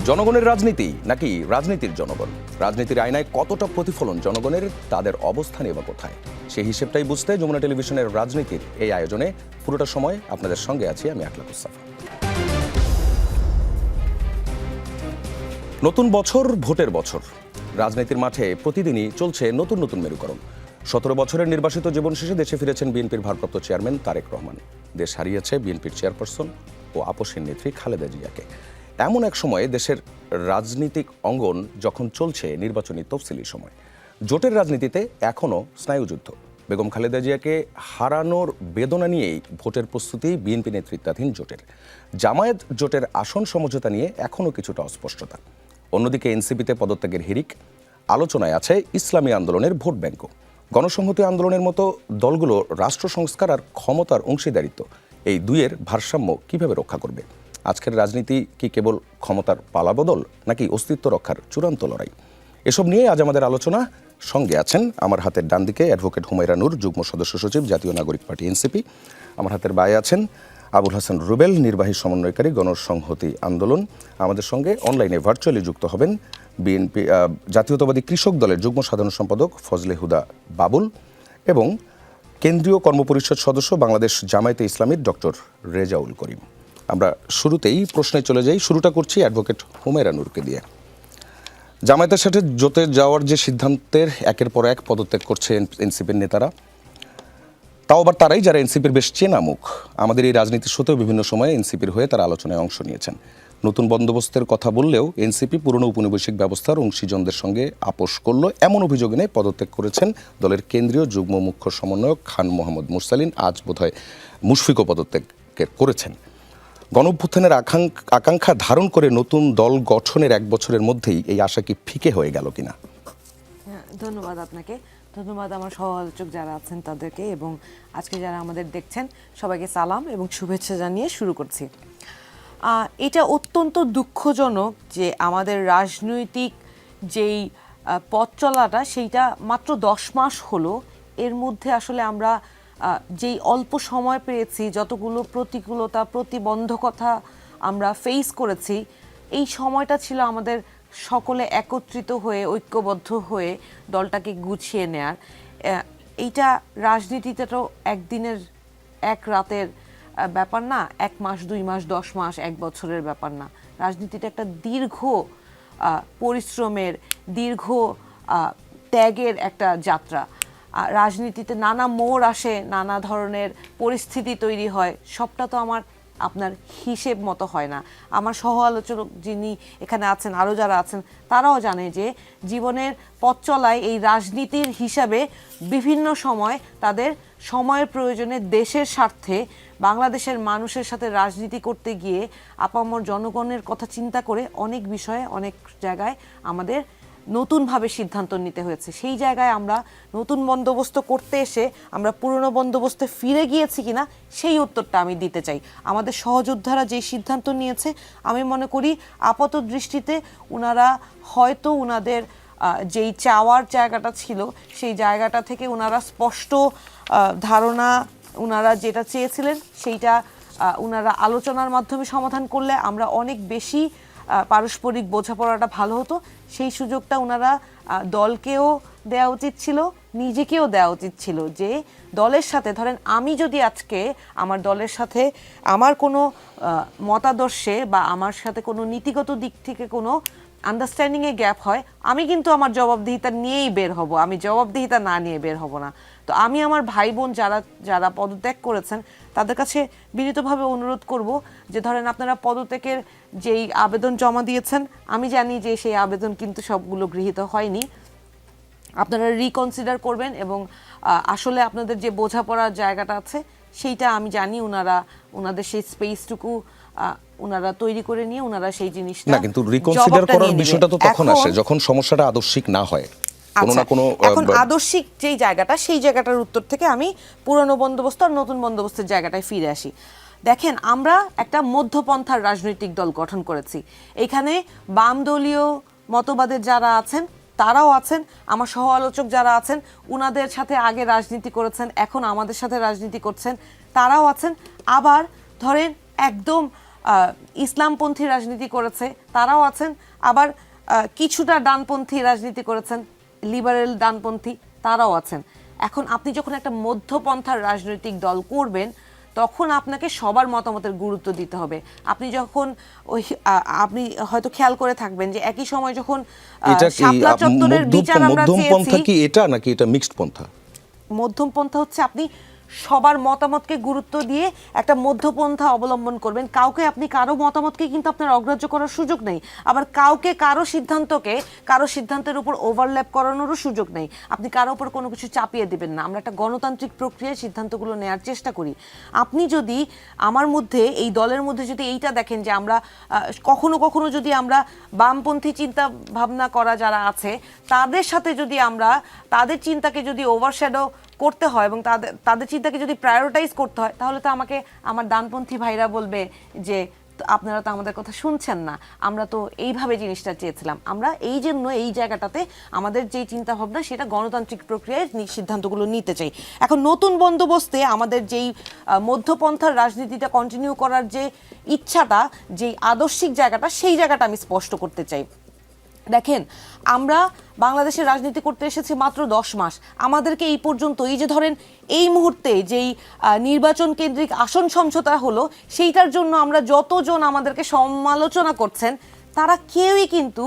জনগণের রাজনীতি নাকি রাজনীতির জনগণ? রাজনীতির আয়নায় কতটা প্রতিফলন জনগণের, তাদের অবস্থানে বা কোথায়? সেই হিসেবটাই বুঝতে যমুনা টেলিভিশনের রাজনীতির এই আয়োজনে পুরোটা সময় আপনাদের সঙ্গে আছি আমি আখলাকুস সাফা। নতুন বছর, ভোটের বছর। রাজনীতির মাঠে প্রতিদিনই চলছে নতুন নতুন মেরুকরণ। 17 বছরের নির্বাসিত জীবন শেষে দেশে ফিরেছেন বিএনপির ভারপ্রাপ্ত চেয়ারম্যান তারেক রহমান। দেশ হারিয়েছে বিএনপির চেয়ারপারসন ও আপসহীন নেত্রী খালেদা জিয়াকে। এমন এক সময়ে দেশের রাজনৈতিক অঙ্গন যখন চলছে নির্বাচনী তফসিলি সময়, জোটের রাজনীতিতে এখনও স্নায়ুযুদ্ধ। বেগম খালেদা জিয়াকে হারানোর বেদনা নিয়েই ভোটের প্রস্তুতি বিএনপি নেতৃত্বাধীন জোটের। জামায়াত জোটের আসন সমঝোতা নিয়ে এখনও কিছুটা অস্পষ্টতা। অন্যদিকে এনসিপিতে পদত্যাগের হিড়িক, আলোচনায় আছে ইসলামী আন্দোলনের ভোট ব্যাংকও। গণসংহতি আন্দোলনের মতো দলগুলো রাষ্ট্র সংস্কার আর ক্ষমতার অংশীদারিত্ব, এই দুইয়ের ভারসাম্য কিভাবে রক্ষা করবে? আজকের রাজনীতি কি কেবল ক্ষমতার পালাবদল নাকি অস্তিত্ব রক্ষার চূড়ান্ত লড়াই? এসব নিয়ে আজ আমাদের আলোচনা। সঙ্গে আছেন আমার হাতের ডান দিকে অ্যাডভোকেট হুমায়রা নূর, যুগ্ম সদস্য সচিব, জাতীয় নাগরিক পার্টি এনসিপি। আমার হাতের বায়ে আছেন আবুল হাসান রুবেল, নির্বাহী সমন্বয়কারী, গণসংহতি আন্দোলন। আমাদের সঙ্গে অনলাইনে ভার্চুয়ালি যুক্ত হবেন বিএনপি জাতীয়তাবাদী কৃষক দলের যুগ্ম সাধারণ সম্পাদক ফজলে হুদা বাবুল এবং কেন্দ্রীয় কর্মপরিষদ সদস্য বাংলাদেশ জামায়াতে ইসলামীর ডক্টর রেজাউল করিম। আমরা শুরুতেই প্রশ্নে চলে যাই। শুরুটা করছি অ্যাডভোকেট হুমায়রা নূরকে দিয়ে। জামায়াতের সাথে জোটে যাওয়ার যে সিদ্ধান্তের একের পর এক পদত্যাগ করছে এনসিপির নেতারা, তাও আবার তারাই যারা এনসিপির বেশ চেনা মুখ। আমাদের এই রাজনীতির সত্ত্বেও বিভিন্ন সময়ে এনসিপির হয়ে তারা আলোচনায় অংশ নিয়েছেন। নতুন বন্দোবস্তের কথা বললেও এনসিপি পুরনো উপনিবেশিক ব্যবস্থার অংশীজনদের সঙ্গে আপোষ করলো এমন অভিযোগ এনে পদত্যাগ করেছেন দলের কেন্দ্রীয় যুগ্ম মুখ্য সমন্বয়ক খান মোহাম্মদ মুরসালিন। আজ বোধহয় মুশফিকও পদত্যাগ করেছেন। গণঅভ্যুত্থানের আকাঙ্ক্ষা ধারণ করে নতুন দল গঠনের 1 বছরের মধ্যেই এই আশা কি ফিকে হয়ে গেল কিনা? ধন্যবাদ আপনাকে, ধন্যবাদ আমার সহ আলোচক যারা আছেন তাদেরকে, এবং আজকে যারা আমাদের দেখছেন সবাইকে সালাম এবং শুভেচ্ছা জানিয়ে শুরু করছি। এটা অত্যন্ত দুঃখজনক যে আমাদের রাজনৈতিক যেই পথ চলাটা সেইটা মাত্র 10 মাস হলো। এর মধ্যে আসলে আমরা যেই অল্প সময় পেয়েছি, যতগুলো প্রতিকূলতা, প্রতিবন্ধকতা আমরা ফেস করেছি, এই সময়টা ছিল আমাদের সকলে একত্রিত হয়ে, ঐক্যবদ্ধ হয়ে দলটাকে গুছিয়ে নেয়ার। এইটা রাজনীতিতে তো একদিনের, এক রাতের ব্যাপার না, 1 মাস, 2 মাস, 10 মাস, 1 বছরের ব্যাপার না। রাজনীতিটা একটা দীর্ঘ পরিশ্রমের, দীর্ঘ ত্যাগের একটা যাত্রা। রাজনীতিতে নানা মোড় আসে, নানা ধরনের পরিস্থিতি তৈরি হয়, সবটা তো আপনার হিসেব মতো হয় না। আমার সহ আলোচক যিনি এখানে আছেন, আরও যারা আছেন, তারাও জানে যে জীবনের পথ চলায় এই রাজনীতির হিসাবে বিভিন্ন সময় তাদের সময়ের প্রয়োজনে দেশের স্বার্থে বাংলাদেশের মানুষের সাথে রাজনীতি করতে গিয়ে আপামর জনগণের কথা চিন্তা করে অনেক বিষয়ে, অনেক জায়গায় আমাদের নতুনভাবে সিদ্ধান্ত নিতে হয়েছে। সেই জায়গায় আমরা নতুন বন্দোবস্ত করতে এসে আমরা পুরনো বন্দোবস্তে ফিরে গিয়েছি কিনা সেই উত্তরটা আমি দিতে চাই। আমাদের সহযোদ্ধারা যেই সিদ্ধান্ত নিয়েছে, আমি মনে করি আপাত দৃষ্টিতে ওনারা হয়তো ওনাদের যেই চাওয়ার জায়গাটা ছিল সেই জায়গাটা থেকে ওনারা স্পষ্ট ধারণা, ওনারা যেটা চেয়েছিলেন সেইটা ওনারা আলোচনার মাধ্যমে সমাধান করলে আমরা অনেক বেশি পারস্পরিক বোঝাপড়াটা ভালো হতো। সেই সুযোগটা ওনারা দলকেও দেওয়া উচিত ছিল, নিজেকেও দেওয়া উচিত ছিল। যে দলের সাথে, ধরেন আমি যদি আজকে আমার দলের সাথে আমার কোনো মতাদর্শে বা আমার সাথে কোনো নীতিগত দিক থেকে কোনো আন্ডারস্ট্যান্ডিংয়ে গ্যাপ হয়, আমি কিন্তু আমার জবাবদিহিতা নিয়েই বের হব, আমি জবাবদিহিতা না নিয়ে বের হব না। তো আমি আমার ভাই বোন যারা পদত্যাগ করেছেন তাদের কাছে বিনীতভাবে অনুরোধ করব যে ধরেন আপনারা পদত্যাগের যেই আবেদন জমা দিয়েছেন, আমি জানি যে সেই আবেদন কিন্তু সবগুলো গৃহীত হয়নি, আপনারা রিকনসিডার করবেন এবং আসলে আপনাদের যে বোঝাপড়ার জায়গাটা আছে সেইটা আমি জানি ওনাদের সেই স্পেসটুকু ওনারা তৈরি করে নিয়ে ওনারা সেই জিনিসটা না, কিন্তু রিকনসিডার করার বিষয়টা তো তখন আসে যখন সমস্যাটা আদর্শিক না হয়। এখন আদর্শিক যেই জায়গাটা, সেই জায়গাটার উত্তর থেকে আমি পুরনো বন্দোবস্ত আর নতুন বন্দোবস্তের জায়গাটায় ফিরে আসি। দেখেন, আমরা একটা মধ্যপন্থার রাজনৈতিক দল গঠন করেছি। এখানে বাম দলীয় মতবাদের যারা আছেন তারাও আছেন, আমার সহ আলোচক যারা আছেন উনাদের সাথে আগে রাজনীতি করেছেন, এখন আমাদের সাথে রাজনীতি করছেন, তারাও আছেন। আবার ধরেন একদম ইসলামপন্থী রাজনীতি করেছে তারাও আছেন, আবার কিছুটা ডানপন্থী রাজনীতি করেছেন, লিবারেল ডানপন্থী তারাও আছেন। এখন আপনি যখন একটা মধ্যপন্থার রাজনৈতিক দল করবেন তখন আপনাকে সবার মতামতের গুরুত্ব দিতে হবে। আপনি যখন আপনি হয়তো খেয়াল করে থাকবেন যে একই সময় যখন এটা কি শাপলা চত্বরের বিচার আমরা মধ্যম পন্থা চেয়েছি, কি এটা নাকি এটা মিক্সড পন্থা? মধ্যম পন্থা হচ্ছে আপনি সবার মতামতকে গুরুত্ব দিয়ে একটা মধ্যপন্থা অবলম্বন করবেন। কাউকে আপনি কারো মতামতকে কিন্তু আপনার অগ্রাহ্য করার সুযোগ নেই, আবার কাউকে কারো সিদ্ধান্তের উপর ওভারল্যাপ করানোরও সুযোগ নেই। আপনি কারো উপর কোনো কিছু চাপিয়ে দিবেন না। আমরা একটা গণতান্ত্রিক প্রক্রিয়ায় সিদ্ধান্তগুলো নেওয়ার চেষ্টা করি। আপনি যদি আমার মধ্যে এই দলের মধ্যে যদি এইটা দেখেন যে আমরা কখনো কখনো যদি আমরা বামপন্থী চিন্তা ভাবনা করা যারা আছে তাদের সাথে যদি আমরা তাদের চিন্তাকে যদি ওভারশ্যাডো করতে হয় এবং তাদের চিন্তাকে যদি প্রায়োরিটাইজ করতে হয়, তাহলে তো আমাকে আমার ডানপন্থী ভাইরা বলবে যে আপনারা তো আমাদের কথা শুনছেন না, আমরা তো এইভাবে জিনিসটা চেয়েছিলাম। আমরা এই জন্য এই জায়গাটাতে আমাদের যে চিন্তা ভাবনা সেটা গণতান্ত্রিক প্রক্রিয়ায় সিদ্ধান্তগুলো নিতে চাই। এখন নতুন বন্দোবস্তে আমাদের যেই মধ্যপন্থার রাজনীতিটা কন্টিনিউ করার যে ইচ্ছাটা, যেই আদর্শিক জায়গাটা, সেই জায়গাটা আমি স্পষ্ট করতে চাই। দেখেন, আমরা বাংলাদেশের রাজনীতি করতে এসেছি মাত্র 10 মাস। আমাদেরকে এই পর্যন্ত এই যে ধরেন এই মুহূর্তে যেই নির্বাচন কেন্দ্রিক আসন সমঝোতা হলো, সেইটার জন্য আমরা যতজন আমাদেরকে সমালোচনা করছেন তারা কেউই কিন্তু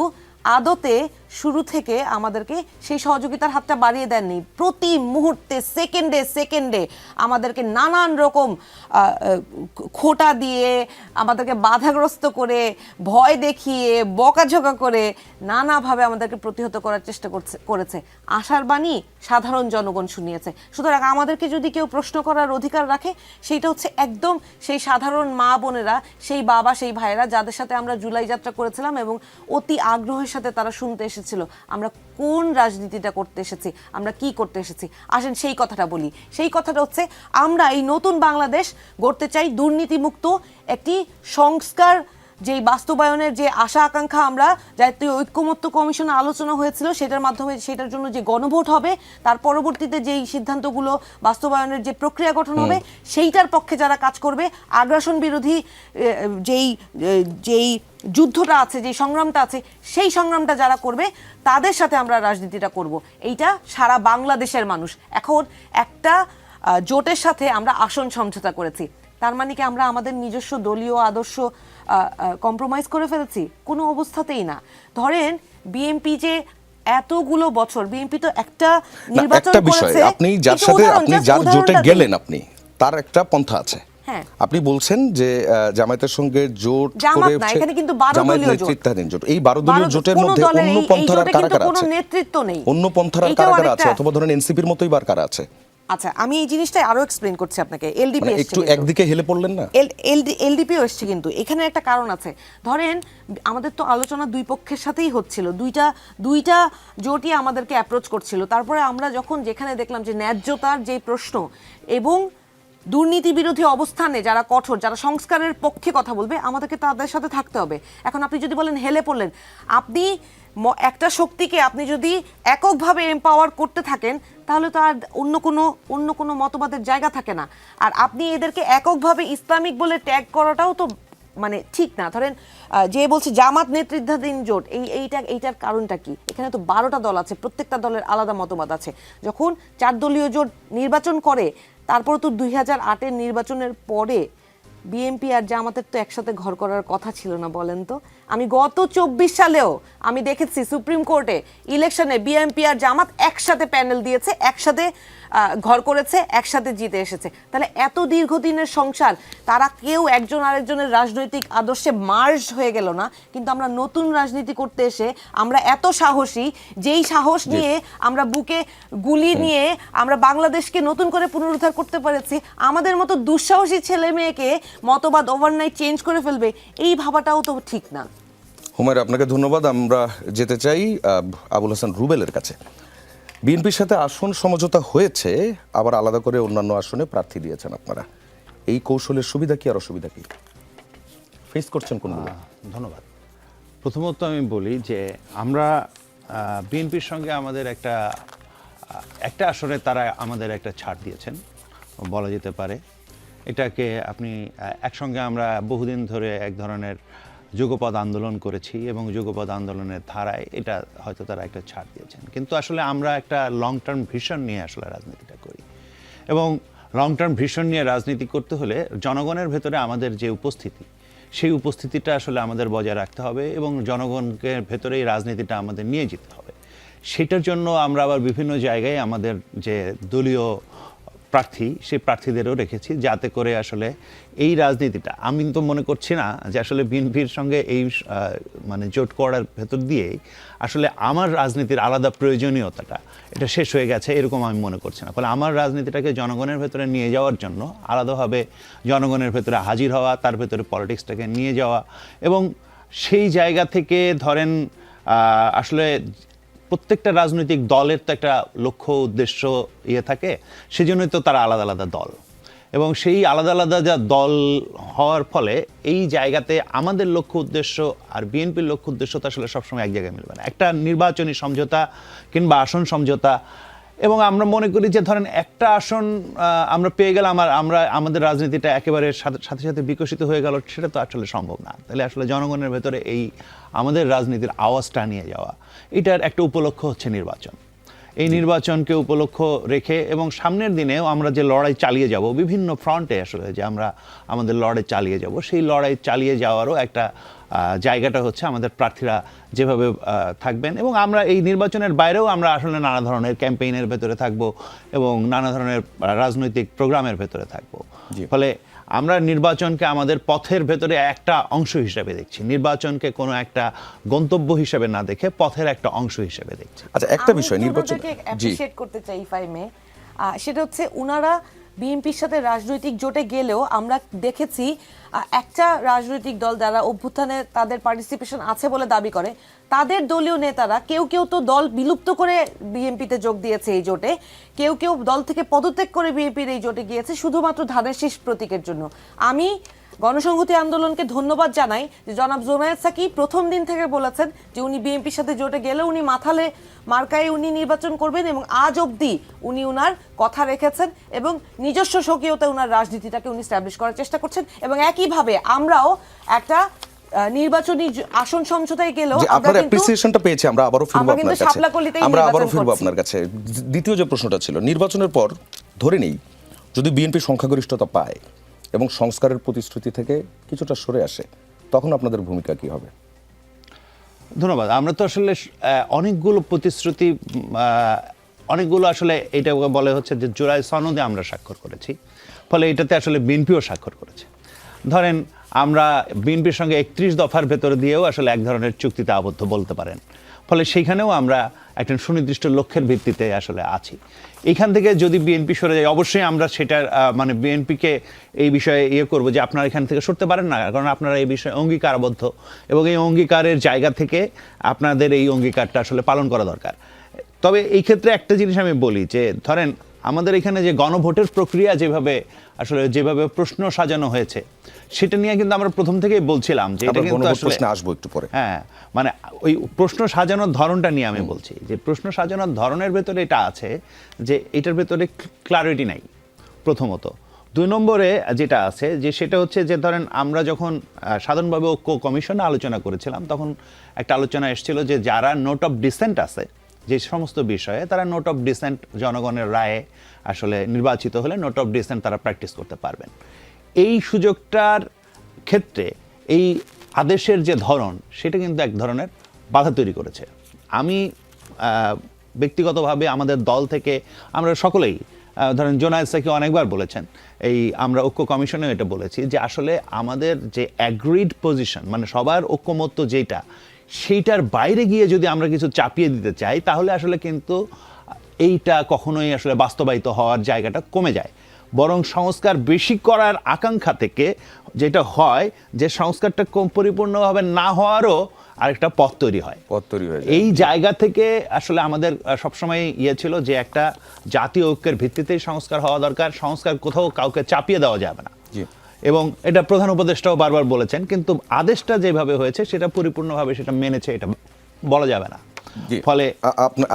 আদতে শুরু থেকে আমাদেরকে সেই সহযোগিতার হাতটা বাড়িয়ে দেননি। প্রতি মুহূর্তে সেকেন্ডে আমাদেরকে নানান রকম খোঁটা দিয়ে, আমাদেরকে বাধাগ্রস্ত করে, ভয় দেখিয়ে, বকাঝকা করে নানাভাবে আমাদেরকে প্রতিহত করার চেষ্টা করেছে। আশার বাণী সাধারণ জনগণ শুনিয়েছে। সুতরাং আমাদেরকে যদি কেউ প্রশ্ন করার অধিকার রাখে, সেইটা হচ্ছে একদম সেই সাধারণ মা বোনেরা, সেই বাবা, সেই ভাইয়েরা যাদের সাথে আমরা জুলাই যাত্রা করেছিলাম এবং অতি আগ্রহের সাথে তারা শুনতে এসেছিল আমরা কোন রাজনীতিটা করতে এসেছি, আমরা কি করতে এসেছি। আসেন সেই কথাটা বলি। সেই কথাটা হচ্ছে আমরা এই নতুন বাংলাদেশ গড়তে চাই, দুর্নীতিমুক্ত একটি সংস্কার যেই বাস্তবায়নের যে আশা আকাঙ্ক্ষা, আমরা জাতীয় ঐক্যমত্য কমিশনে আলোচনা হয়েছিল সেটার মাধ্যমে সেটার জন্য যে গণভোট হবে, তার পরবর্তীতে যেই সিদ্ধান্তগুলো বাস্তবায়নের যে প্রক্রিয়া গঠন হবে, সেইটার পক্ষে যারা কাজ করবে, আগ্রাসন বিরোধী যেই যুদ্ধটা আছে, যেই সংগ্রামটা আছে, সেই সংগ্রামটা যারা করবে তাদের সাথে আমরা রাজনীতিটা করব। এইটা সারা বাংলাদেশের মানুষ। এখন একটা জোটের সাথে আমরা আসন সমঝোতা করেছি, তার মানে কি আমরা আমাদের নিজস্ব দলীয় আদর্শ কম্প্রোমাইজ করে ফেলেছি? কোনো অবস্থাতেই না। ধরেন বিএনপি যে এতগুলো বছর, বিএনপি তো একটা নির্বাচন করেছে। আপনি যার সাথে যার জোটে গেলেন, আপনি তার একটা পন্থা আছে। আপনি বলছেন যে জামায়াতের সঙ্গে জোট করে এখানে কিন্তু 12 দলীয় জোট, এই 12 দলীয় জোটের মধ্যে অন্য পন্থার কারা কারা আছে? নেতৃত্ব নেই। অন্য পন্থার কারা কারা আছে? অথবা ধরেন এনসিপির মতোই বার কারা আছে? আচ্ছা, আমি এই জিনিসটা আরো এক্সপ্লেইন করছি আপনাকে। এলডিপি একটু একদিকে হেলে পড়লেন না? এলডিপিও এসছে, কিন্তু এখানে একটা কারণ আছে। ধরেন আমাদের তো আলোচনা দুই পক্ষের সাথেই হচ্ছিল, দুইটা জোটই আমাদেরকে অ্যাপ্রোচ করছিল। তারপরে আমরা যখন যেখানে দেখলাম যে ন্যায্যতার যে প্রশ্ন এবং দুর্নীতি বিরোধী অবস্থানে যারা কঠোর, যারা সংস্কারের পক্ষে কথা বলবে, আমাদেরকে তাদের সাথে থাকতে হবে। এখন আপনি যদি বলেন হেলে পড়লেন, আপনি একটা শক্তিকে আপনি যদি এককভাবে এম্পাওয়ার করতে থাকেন তাহলে তো আর অন্য কোনো মতবাদের জায়গা থাকে না। আর আপনি এদেরকে এককভাবে ইসলামিক বলে ট্যাগ করাটাও তো মানে ঠিক না। ধরেন যে বলছে জামাত নেতৃত্বাধীন জোট, এইটার কারণটা কি? এখানে তো 12টা দল আছে, প্রত্যেকটা দলের আলাদা মতবাদ আছে। যখন 4 দলীয় জোট নির্বাচন করে, তারপর তো 2008-এর নির্বাচনের পরে বিএনপি আর জামাতের তো একসাথে ঘর করার কথা ছিল না, বলেন তো? আমি গত 24 সালেও আমি দেখেছি সুপ্রিম কোর্টে ইলেকশনে বিএনপি আর জামাত একসাথে প্যানেল দিয়েছে, একসাথে ঘর করেছে, একসাথে জিতে এসেছে। তাহলে এত দীর্ঘদিনের সংসার, তারা কেউ একজন আরেকজনের রাজনৈতিক আদর্শে মার্জ হয়ে গেল না। কিন্তু আমরা নতুন রাজনীতি করতে এসে আমরা এত সাহসী, যেই সাহস নিয়ে আমরা বুকে গুলি নিয়ে আমরা বাংলাদেশকে নতুন করে পুনরুদ্ধার করতে পেরেছি, আমাদের মতো দুঃসাহসী ছেলে মেয়েকে মতবাদ ওভারনাইট চেঞ্জ করে ফেলবে, এই ভাবাটাও তো ঠিক না। হুমায়রা, আপনাকে ধন্যবাদ। আমরা যেতে চাই আবুল হাসান রুবেলের কাছে। বিএনপির সাথে আসন সমঝোতা হয়েছে, আবার আলাদা করে অন্যান্য আসনে প্রার্থী দিয়েছেন আপনারা। এই কৌশলের সুবিধা কি আর অসুবিধা কি ফেস করছেন কোনগুলো? ধন্যবাদ। প্রথমত আমি বলি যে আমরা বিএনপির সঙ্গে আমাদের একটা আসনে তারা আমাদের একটা ছাড় দিয়েছেন বলা যেতে পারে। এটাকে আপনি একসঙ্গে আমরা বহুদিন ধরে এক ধরনের যুগপৎ আন্দোলন করেছি এবং যুগপৎ আন্দোলনের ধারায় এটা হয়তো তারা একটা ছাড় দিয়েছেন, কিন্তু আসলে আমরা একটা লং টার্ম ভিশন নিয়ে আসলে রাজনীতিটা করি এবং লং টার্ম ভিশন নিয়ে রাজনীতি করতে হলে জনগণের ভেতরে আমাদের যে উপস্থিতি, সেই উপস্থিতিটা আসলে আমাদের বজায় রাখতে হবে এবং জনগণকে ভেতরে এই রাজনীতিটা আমাদের নিয়ে যেতে হবে। সেটার জন্য আমরা আবার বিভিন্ন জায়গায় আমাদের যে দলীয় প্রার্থী, সেই প্রার্থীদেরও রেখেছি, যাতে করে আসলে এই রাজনীতিটা, আমি তো মনে করছি না যে আসলে বিএনপির সঙ্গে এই মানে জোট করার ভেতর দিয়েই আসলে আমার রাজনীতির আলাদা প্রয়োজনীয়তাটা এটা শেষ হয়ে গেছে, এরকম আমি মনে করছি না। ফলে আমার রাজনীতিটাকে জনগণের ভেতরে নিয়ে যাওয়ার জন্য আলাদাভাবে জনগণের ভেতরে হাজির হওয়া, তার ভেতরে পলিটিক্সটাকে নিয়ে যাওয়া এবং সেই জায়গা থেকে ধরেন আসলে প্রত্যেকটা রাজনৈতিক দলের তো একটা লক্ষ্য উদ্দেশ্য থাকে, সেজন্যই তো তারা আলাদা আলাদা দল, এবং সেই আলাদা আলাদা যা দল হওয়ার ফলে এই জায়গাতে আমাদের লক্ষ্য উদ্দেশ্য আর বিএনপির লক্ষ্য উদ্দেশ্য তো আসলে সবসময় এক জায়গায় মিলবে না। একটা নির্বাচনী সমঝোতা কিংবা আসন সমঝোতা, এবং আমরা মনে করি যে ধরেন একটা আসন আমরা পেয়ে গেলাম আর আমরা আমাদের রাজনীতিটা একেবারে সাথে সাথে বিকশিত হয়ে গেল, সেটা তো আসলে সম্ভব না। তাহলে আসলে জনগণের ভেতরে এই আমাদের রাজনীতির আওয়াজটা নিয়ে যাওয়া, এটার একটা উপলক্ষ হচ্ছে নির্বাচন। এই নির্বাচনকে উপলক্ষ রেখে এবং সামনের দিনেও আমরা যে লড়াই চালিয়ে যাব বিভিন্ন ফ্রন্টে, আসলে যে আমরা আমাদের লড়াই চালিয়ে যাব, সেই লড়াই চালিয়ে যাওয়ারও একটা জায়গাটা হচ্ছে আমাদের প্রার্থীরা যেভাবে থাকবেন, এবং আমরা এই নির্বাচনের বাইরেও আমরা আসলে নানা ধরনের ক্যাম্পেইনের ভেতরে থাকব এবং নানা ধরনের রাজনৈতিক প্রোগ্রামের ভেতরে থাকব। ফলে আমরা নির্বাচনকে আমাদের পথের ভেতরে একটা অংশ হিসেবে দেখছি, নির্বাচনকে কোনো একটা গন্তব্য হিসেবে না দেখে পথের একটা অংশ হিসেবে দেখছি। আচ্ছা, একটা বিষয় নির্বাচন অ্যাপ্রিশিয়েট করতে চাই ফাইমে, সেটা হচ্ছে উনারা বিএনপির সাথে রাজনৈতিক জোটে গেলেও আমরা দেখেছি একটা রাজনৈতিক দল যারা অভ্যুত্থানে তাদের পার্টিসিপেশন আছে বলে দাবি করে, তাদের দলীয় নেতারা কেউ কেউ তো দল বিলুপ্ত করে বিএনপিতে যোগ দিয়েছে এই জোটে, কেউ কেউ দল থেকে পদত্যাগ করে বিএনপির এই জোটে গিয়েছে শুধুমাত্র ধানের শীষ প্রতীকের জন্য। আমি গণসংহতি আন্দোলনকে ধন্যবাদ জানাই যে জনাব জোনায়েদ সাকি প্রথম দিন থেকে বলেছেন যে উনি বিএনপির সাথে জোটে গেলে উনি মাথালে মার্কায় উনি নির্বাচন করবেন, এবং আজ অবধি উনি উনার কথা রেখেছেন এবং নিজস্ব স্বকীয়তা উনার রাজনীতিটাকে উনি স্ট্যাবলিশ করার চেষ্টা করছেন। এবং একইভাবে আমরাও একটা নির্বাচনী আসন সমঝোতায় গেলেও আপনার অ্যাপ্রিসিয়েশনটা পেয়েছি, আমরা আবারও ফিরবো আপনার কাছে, আমরা আবারও ফিরবো আপনার কাছে। দ্বিতীয় যে প্রশ্নটা ছিল, নির্বাচনের পর ধরে নেই যদি বিএনপি সংখ্যাগরিষ্ঠতা পায় এবং সংস্কারের প্রতিশ্রুতি থেকে কিছুটা সরে আসে, তখন আপনাদের ভূমিকা কি হবে? ধন্যবাদ। আমরা তো আসলে অনেকগুলো প্রতিশ্রুতি, অনেকগুলো আসলে এটা বলে হচ্ছে যে জুলাই সনদে আমরা স্বাক্ষর করেছি, ফলে এটাতে আসলে বিএনপিও স্বাক্ষর করেছে। ধরেন আমরা বিএনপির সঙ্গে 31 দফার ভেতরে দিয়েও আসলে এক ধরনের চুক্তিতে আবদ্ধ বলতে পারেন, ফলে সেইখানেও আমরা একটা সুনির্দিষ্ট লক্ষ্যের ভিত্তিতে আসলে আছি। এইখান থেকে যদি বিএনপি সরে যায়, অবশ্যই আমরা সেটার মানে বিএনপিকে এই বিষয়ে করবো যে আপনারা এখান থেকে সরতে পারেন না, কারণ আপনারা এই বিষয়ে অঙ্গীকারবদ্ধ এবং এই অঙ্গীকারের জায়গা থেকে আপনাদের এই অঙ্গীকারটা আসলে পালন করা দরকার। তবে এই ক্ষেত্রে একটা জিনিস আমি বলি যে ধরেন আমাদের এখানে যে গণভোটের প্রক্রিয়া যেভাবে প্রশ্ন সাজানো হয়েছে, সেটা নিয়ে কিন্তু আমরা প্রথম থেকেই বলছিলাম যে এটা কিন্তু আসলে আসবো একটু পরে, হ্যাঁ, মানে ওই প্রশ্ন সাজানোর ধরনটা নিয়ে আমি বলছি যে প্রশ্ন সাজানোর ধরনের ভেতরে এটা আছে যে এটার ভেতরে ক্লারিটি নাই প্রথমত। 2 নম্বরে যেটা আছে যে সেটা হচ্ছে যে ধরেন আমরা যখন সাধারণভাবে ঐক্য কমিশনে আলোচনা করেছিলাম, তখন একটা আলোচনা এসেছিল যে যারা নোট অফ ডিসেন্ট আছে যে সমস্ত বিষয়ে, তারা নোট অফ ডিসেন্ট জনগণের রায়ে আসলে নির্বাচিত হলে নোট অফ ডিসেন্ট তারা প্র্যাকটিস করতে পারবেন। এই সুযোগটার ক্ষেত্রে এই আদেশের যে ধরন, সেটা কিন্তু এক ধরনের বাধা তৈরি করেছে। আমি ব্যক্তিগতভাবে আমাদের দল থেকে আমরা সকলেই ধরেন জোনায়েদ সাকি অনেকবার বলেছেন, এই আমরা ঐক্য কমিশনেও এটা বলেছি যে আসলে আমাদের যে অ্যাগ্রিড পজিশন, মানে সবার ঐক্যমত্য যেটা, সেইটার বাইরে গিয়ে যদি আমরা কিছু চাপিয়ে দিতে চাই, তাহলে আসলে কিন্তু এইটা কখনোই আসলে বাস্তবায়িত হওয়ার জায়গাটা কমে যায়। বরং সংস্কার বেশি করার আকাঙ্ক্ষা থেকে যেটা হয় যে সংস্কারটা পরিপূর্ণভাবে না হওয়ারও আরেকটা পথ তৈরি হয়। এই জায়গা থেকে আসলে আমাদের সবসময় ছিল যে একটা জাতীয় ঐক্যের ভিত্তিতেই সংস্কার হওয়া দরকার, সংস্কার কোথাও কাউকে চাপিয়ে দেওয়া যাবে না। এবং এটা প্রধান উপদেষ্টাও বারবার বলেছেন, কিন্তু আদেশটা যেভাবে হয়েছে সেটা পরিপূর্ণভাবে সেটা মেনেছে এটা বলা যাবে না। ফলে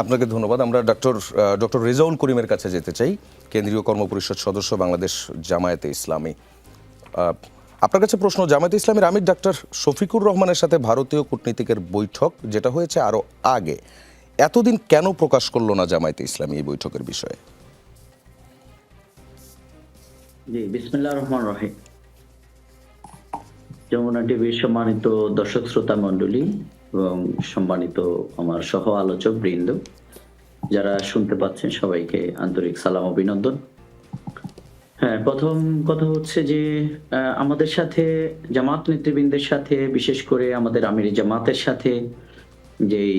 আপনাকে ধন্যবাদ। আমরা ডক্টর রেজাউল করিমের কাছে যেতে চাই। কেন্দ্রীয় কর্মপরিষদ সদস্য, বাংলাদেশ জামায়াতে ইসলামী। আপনার কাছে প্রশ্ন, জামায়াতে ইসলামীর আমির ডাক্তার শফিকুর রহমানের সাথে ভারতীয় কূটনীতিকের বৈঠক যেটা হয়েছে আরও আগে, এতদিন কেন প্রকাশ করলো না জামায়াতে ইসলামী এই বৈঠকের বিষয়ে? জি, বিসমিল্লাহির রহমানির রহিম। যমুনা টিভির সম্মানিত দর্শক শ্রোতা মণ্ডলী এবং সম্মানিত আমার সহ আলোচক বৃন্দ যারা শুনতে পাচ্ছেন, সবাইকে আন্তরিক সালাম অভিনন্দন। হ্যাঁ, প্রথম কথা হচ্ছে যে আমাদের সাথে জামাত নেতৃবৃন্দের সাথে, বিশেষ করে আমাদের আমির জামাতের সাথে যেই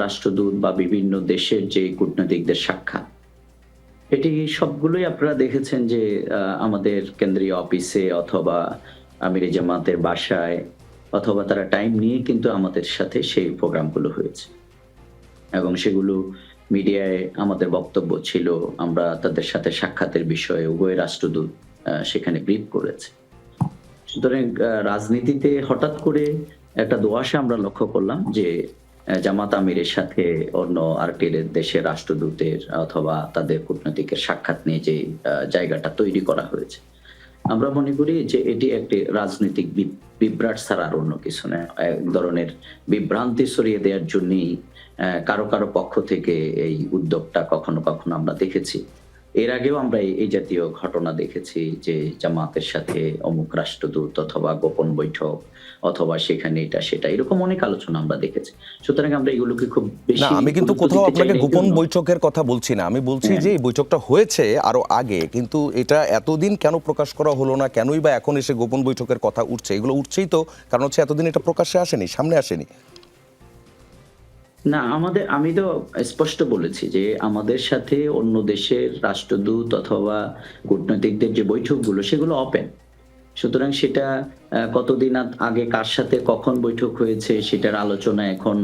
রাষ্ট্রদূত বা বিভিন্ন দেশের যে কূটনীতিকদের সাক্ষাৎ, এটি সবগুলোই আপনারা দেখেছেন যে আমাদের কেন্দ্রীয় অফিসে অথবা আমির জামাতের বাসায় অথবা তারা টাইম নিয়ে কিন্তু আমাদের সাথে সেই প্রোগ্রামগুলো হয়েছে এবং সেগুলো মিডিয়ায় আমাদের বক্তব্য ছিল। আমরা তাদের সাথে সাক্ষাতের বিষয়ে উভয় রাষ্ট্রদূত সেখানে ব্রিফ করেছে। সুতরাং রাজনীতিতে হঠাৎ করে একটা দোয়াশা আমরা লক্ষ্য করলাম যে জামাত আমিরের সাথে অন্য আরেকটি দেশের রাষ্ট্রদূতের অথবা তাদের কূটনীতিকের সাক্ষাৎ নিয়ে যে জায়গাটা তৈরি করা হয়েছে, আমরা মনে করি যে এটি একটি রাজনৈতিক বিভ্রাট ছাড়া আর অন্য কিছু না। এক ধরনের বিভ্রান্তি ছড়িয়ে দেওয়ার জন্যই কারো কারো পক্ষ থেকে এই উদ্যোগটা কখনো কখনো আমরা দেখেছি। এর আগেও আমরা এই জাতীয় ঘটনা দেখেছি যে জামাতের সাথে অমুক রাষ্ট্রদূত অথবা গোপন বৈঠক অথবা সেখানে এটা সেটা, এরকম অনেক আলোচনা আমরা দেখেছি। সুতরাং আমরা এগুলোকে খুব বেশি না, আমি কিন্তু কোথাও আপনাকে গোপন বৈঠকের কথা বলছি না। আমি বলছি যে এই বৈঠকটা হয়েছে আরো আগে, কিন্তু এটা এতদিন কেন প্রকাশ করা হলো না, কেনই বা এখন এসে গোপন বৈঠকের কথা উঠছে? এগুলো উঠছেই তো কারণ হচ্ছে এতদিন এটা প্রকাশ্যে আসেনি, সামনে আসেনি। না, আমি তো স্পষ্ট বলেছি যে আমাদের সাথে অন্য দেশের রাষ্ট্রদূত অথবা কূটনীতিকদের যে বৈঠকগুলো সেগুলো ওপেন। সুতরাং সেটা কতদিন আগে কার সাথে কখন বৈঠক হয়েছে সেটার আলোচনা এখন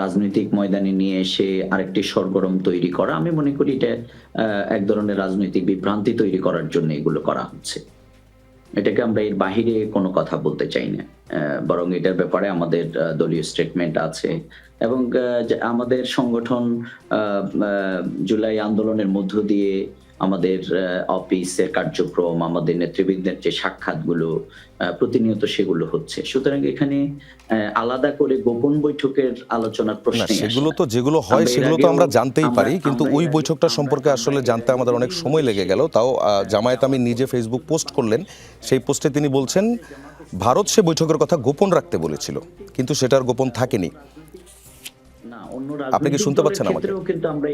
রাজনৈতিক ময়দানে নিয়ে এসে আরেকটি সরগরম তৈরি করা, আমি মনে করি এটা এক ধরনের রাজনৈতিক বিভ্রান্তি তৈরি করার জন্য এগুলো করা হচ্ছে। এটাকে আমরা এর বাহিরে কোনো কথা বলতে চাই না, বরং এটার ব্যাপারে আমাদের দলীয় স্টেটমেন্ট আছে এবং আমাদের সংগঠন জুলাই আন্দোলনের মধ্য দিয়ে আমাদের অফিসের কার্যক্রম, আমাদের নেতৃবৃন্দের যে সাক্ষাৎগুলো প্রতিনিয়ত সেগুলো হচ্ছে। সুতরাং এখানে আলাদা করে গোপন বৈঠকের আলোচনার প্রশ্ন, সেগুলো তো যেগুলো হয় সেগুলো তো আমরা জানতেই পারি, কিন্তু ওই বৈঠকটা সম্পর্কে আসলে জানতে আমাদের অনেক সময় লেগে গেল। তাও জামায়াত আমির নিজে ফেসবুক পোস্ট করলেন, সেই পোস্টে তিনি বলছেন ভারত সে বৈঠকের কথা গোপন রাখতে বলেছিল, কিন্তু সেটা আর গোপন থাকেনি। না, অন্য আপনি কি শুনতে পাচ্ছেন আমাকে? কিন্তু আমরা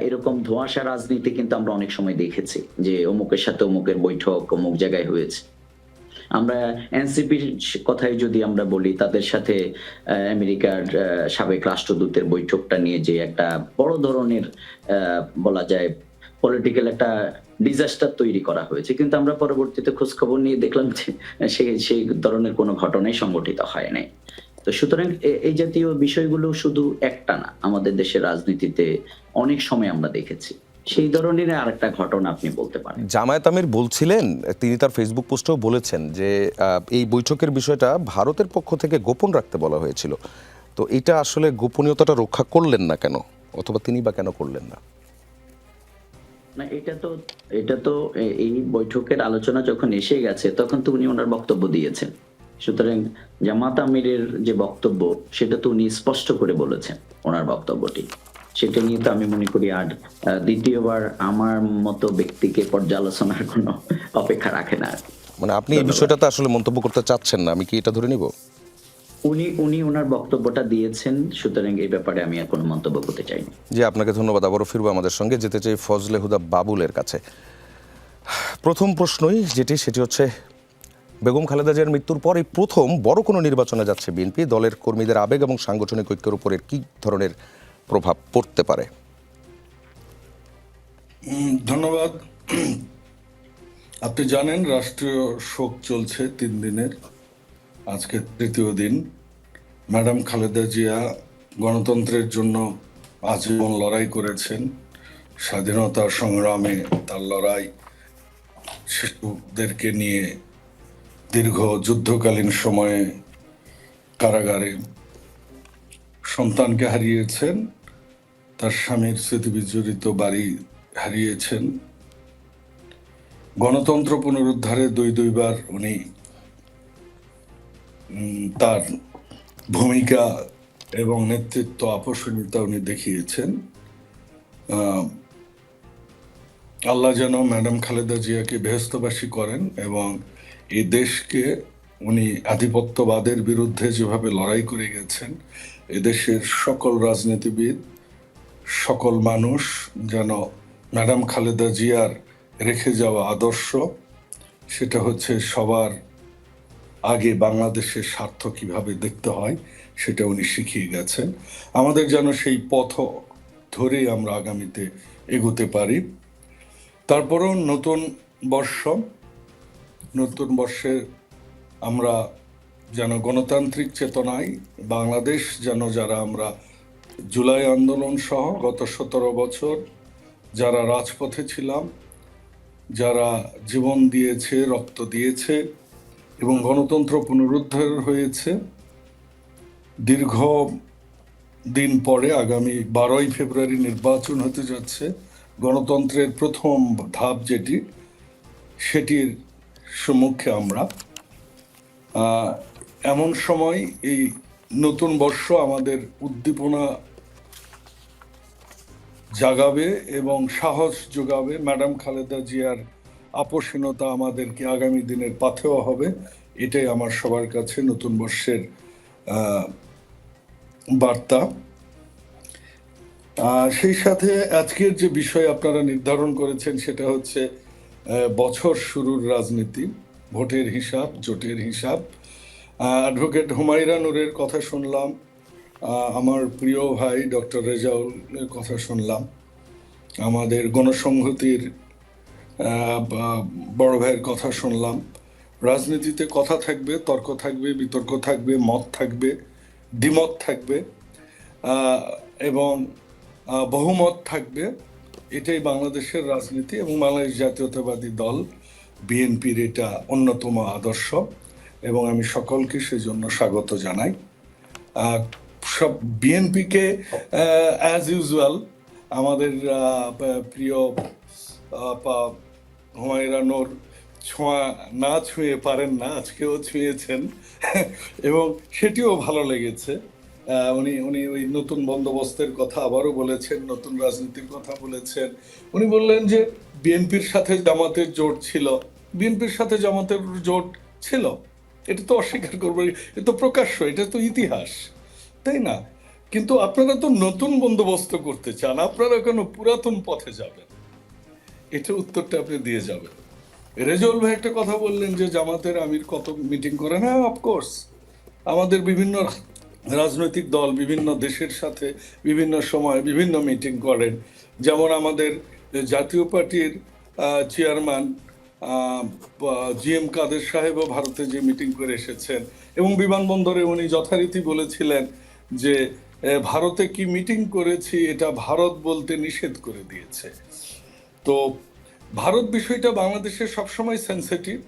এরকম ধোঁয়াশা রাজনীতি কিন্তু আমরা অনেক সময় দেখেছি যে অমুকের সাথে অমুকের বৈঠক অমুক জায়গায় হয়েছে। আমরা এনসিপির কথাই যদি আমরা বলি, তাদের সাথে আমেরিকার সাবেক রাষ্ট্রদূতের বৈঠকটা নিয়ে যে একটা বড় ধরনের বলা যায় পলিটিক্যাল একটা ডিজাস্টার তৈরি করা হয়েছে, কিন্তু আমরা পরবর্তীতে খোঁজ খবর নিয়ে দেখলাম যে সেই ধরনের কোনো ঘটনাই সংঘটিত হয় নাই। তো সুতরাং এই জাতীয় বিষয়গুলো শুধু একটা না, আমাদের দেশের রাজনীতিতে অনেক সময় আমরা দেখেছি। সেই ধরনের আরেকটা ঘটনা আপনি বলতে পারেন। জামায়াত আমির বলছিলেন, তিনি তার ফেসবুক পোস্টেও বলেছেন যে এই বৈঠকের বিষয়টা ভারতের পক্ষ থেকে গোপন রাখতে বলা হয়েছিল। তো এটা আসলে গোপনীয়তাটা রক্ষা করলেন না কেন, অথবা তিনি বা কেন করলেন না? না, এটা তো এই বৈঠকের আলোচনা যখন এসে গেছে তখন তো উনি ওনার বক্তব্য দিয়েছেন। সুতরাং জামাত আমিরের যে বক্তব্য সেটা তো উনি স্পষ্ট করে বলেছেন ওনার বক্তব্যটি। সেটা নিয়ে তো আমি মনে করি আর দ্বিতীয়বার আমার মতো ব্যক্তিকে পর্যালোচনার কোনো অপেক্ষা রাখে না। মানে আপনি এই বিষয়টাতে আসলে মন্তব্য করতে চাচ্ছেন না, আমি কি এটা ধরে নিব? উনি ওনার বক্তব্যটা দিয়েছেন, সুতরাং এই ব্যাপারে আমি আর কোনো মন্তব্য করতে চাই না। জি, আপনাকে ধন্যবাদ। আবারও ফিরবো আমাদের সঙ্গে, যেতে চাই ফজলে হুদা বাবুলের কাছে। প্রথম প্রশ্নই সেটি হচ্ছে, বেগম খালেদা জিয়ার মৃত্যুর পর এই প্রথম বড় কোনো নির্বাচনে যাচ্ছে বিএনপি। দলের কর্মীদের আবেগ এবং সাংগঠনিক ঐক্যের উপর কি ধরনের প্রভাব পড়তে পারে? ধন্যবাদ। আপনি জানেন রাষ্ট্রীয় শোক চলছে 3 দিনের, আজকে তৃতীয় দিন। ম্যাডাম খালেদা জিয়া গণতন্ত্রের জন্য আজীবন লড়াই করেছেন। স্বাধীনতা সংগ্রামে তার লড়াই, শিশুদেরকে নিয়ে দীর্ঘ যুদ্ধকালীন সময়ে কারাগারে, সন্তানকে হারিয়েছেন, তার স্বামীর স্মৃতিবিজড়িত বাড়ি হারিয়েছেন। গণতন্ত্র পুনরুদ্ধারে দুইবার উনি তার ভূমিকা এবং নেতৃত্ব আপোষণীয়তা উনি দেখিয়েছেন। আল্লাহ যেন ম্যাডাম খালেদা জিয়াকে বেহেস্তবাসী করেন এবং এই দেশকে উনি আধিপত্যবাদের বিরুদ্ধে যেভাবে লড়াই করে গেছেন, এদেশের সকল রাজনীতিবিদ, সকল মানুষ যেন ম্যাডাম খালেদা জিয়ার রেখে যাওয়া আদর্শ, সেটা হচ্ছে সবার আগে বাংলাদেশের স্বার্থ কিভাবে দেখতে হয়, সেটা উনি শিখিয়ে গেছেন। আমাদের যেন সেই পথ ধরেই আমরা আগামীতে এগোতে পারি। তারপরেও নতুন বর্ষে আমরা যেন গণতান্ত্রিক চেতনায় বাংলাদেশ যেন যারা আমরা জুলাই আন্দোলন সহ গত 17 বছর যারা রাজপথে ছিলাম, যারা জীবন দিয়েছে, রক্ত দিয়েছে এবং গণতন্ত্র পুনরুদ্ধার হয়েছে, দীর্ঘ দিন পরে আগামী 12ই ফেব্রুয়ারি নির্বাচন হতে যাচ্ছে। গণতন্ত্রের প্রথম ধাপ যেটি, সেটির সম্মুখে আমরা এমন সময় এই নতুন বর্ষ আমাদের উদ্দীপনা জাগাবে এবং সাহস যোগাবে। ম্যাডাম খালেদা জিয়ার আপোষহীনতা আমাদেরকে আগামী দিনের পাথেয় হবে। এটাই আমার সবার কাছে নতুন বর্ষের বার্তা। সেই সাথে আজকের যে বিষয় আপনারা নির্ধারণ করেছেন সেটা হচ্ছে বছর শুরুর রাজনীতি, ভোটের হিসাব, জোটের হিসাব। অ্যাডভোকেট হুমায়রা নূরের কথা শুনলাম, আমার প্রিয় ভাই ডক্টর রেজাউলের কথা শুনলাম, আমাদের গণসংহতির বড় ভাইয়ের কথা শুনলাম। রাজনীতিতে কথা থাকবে, তর্ক থাকবে, বিতর্ক থাকবে, মত থাকবে, দ্বিমত থাকবে এবং বহুমত থাকবে। এটাই বাংলাদেশের রাজনীতি এবং বাংলাদেশ জাতীয়তাবাদী দল বিএনপির এটা অন্যতম আদর্শ এবং আমি সকলকে সেজন্য স্বাগত জানাই। সব বিএনপিকে অ্যাজ ইউজুয়াল আমাদের প্রিয় হুমায়রা নূর না ছুঁয়ে পারেন না, আজকেও ছুঁয়েছেন এবং সেটিও ভালো লেগেছে। উনি ওই নতুন বন্দোবস্তের কথা আবারও বলেছেন, নতুন রাজনীতির কথা বলেছেন। উনি বললেন যে বিএনপির সাথে জামাতের জোট ছিল, বিএনপির সাথে জামাতের জোট ছিল, এটা তো অস্বীকার করবো, এটা তো প্রকাশ্য, এটা তো ইতিহাস, তাই না? কিন্তু আপনারা তো নতুন বন্দোবস্ত করতে চান, আপনারা কেন পুরাতন পথে যাবেন? এটা উত্তরটা আপনি দিয়ে যাবেন। রেজাউল ভাই একটা কথা বললেন যে জামাতের আমির কত মিটিং করেন। হ্যাঁ, অফকোর্স আমাদের বিভিন্ন রাজনৈতিক দল বিভিন্ন দেশের সাথে বিভিন্ন সময় বিভিন্ন মিটিং করেন। যেমন আমাদের জাতীয় পার্টির চেয়ারম্যান GM কাদের সাহেবও ভারতে যে মিটিং করে এসেছেন এবং বিমানবন্দরে উনি যথারীতি বলেছিলেন যে ভারতে কি মিটিং করেছি এটা ভারত বলতে নিষেধ করে দিয়েছে। তো ভারত বিষয়টা বাংলাদেশে সবসময় সেন্সিটিভ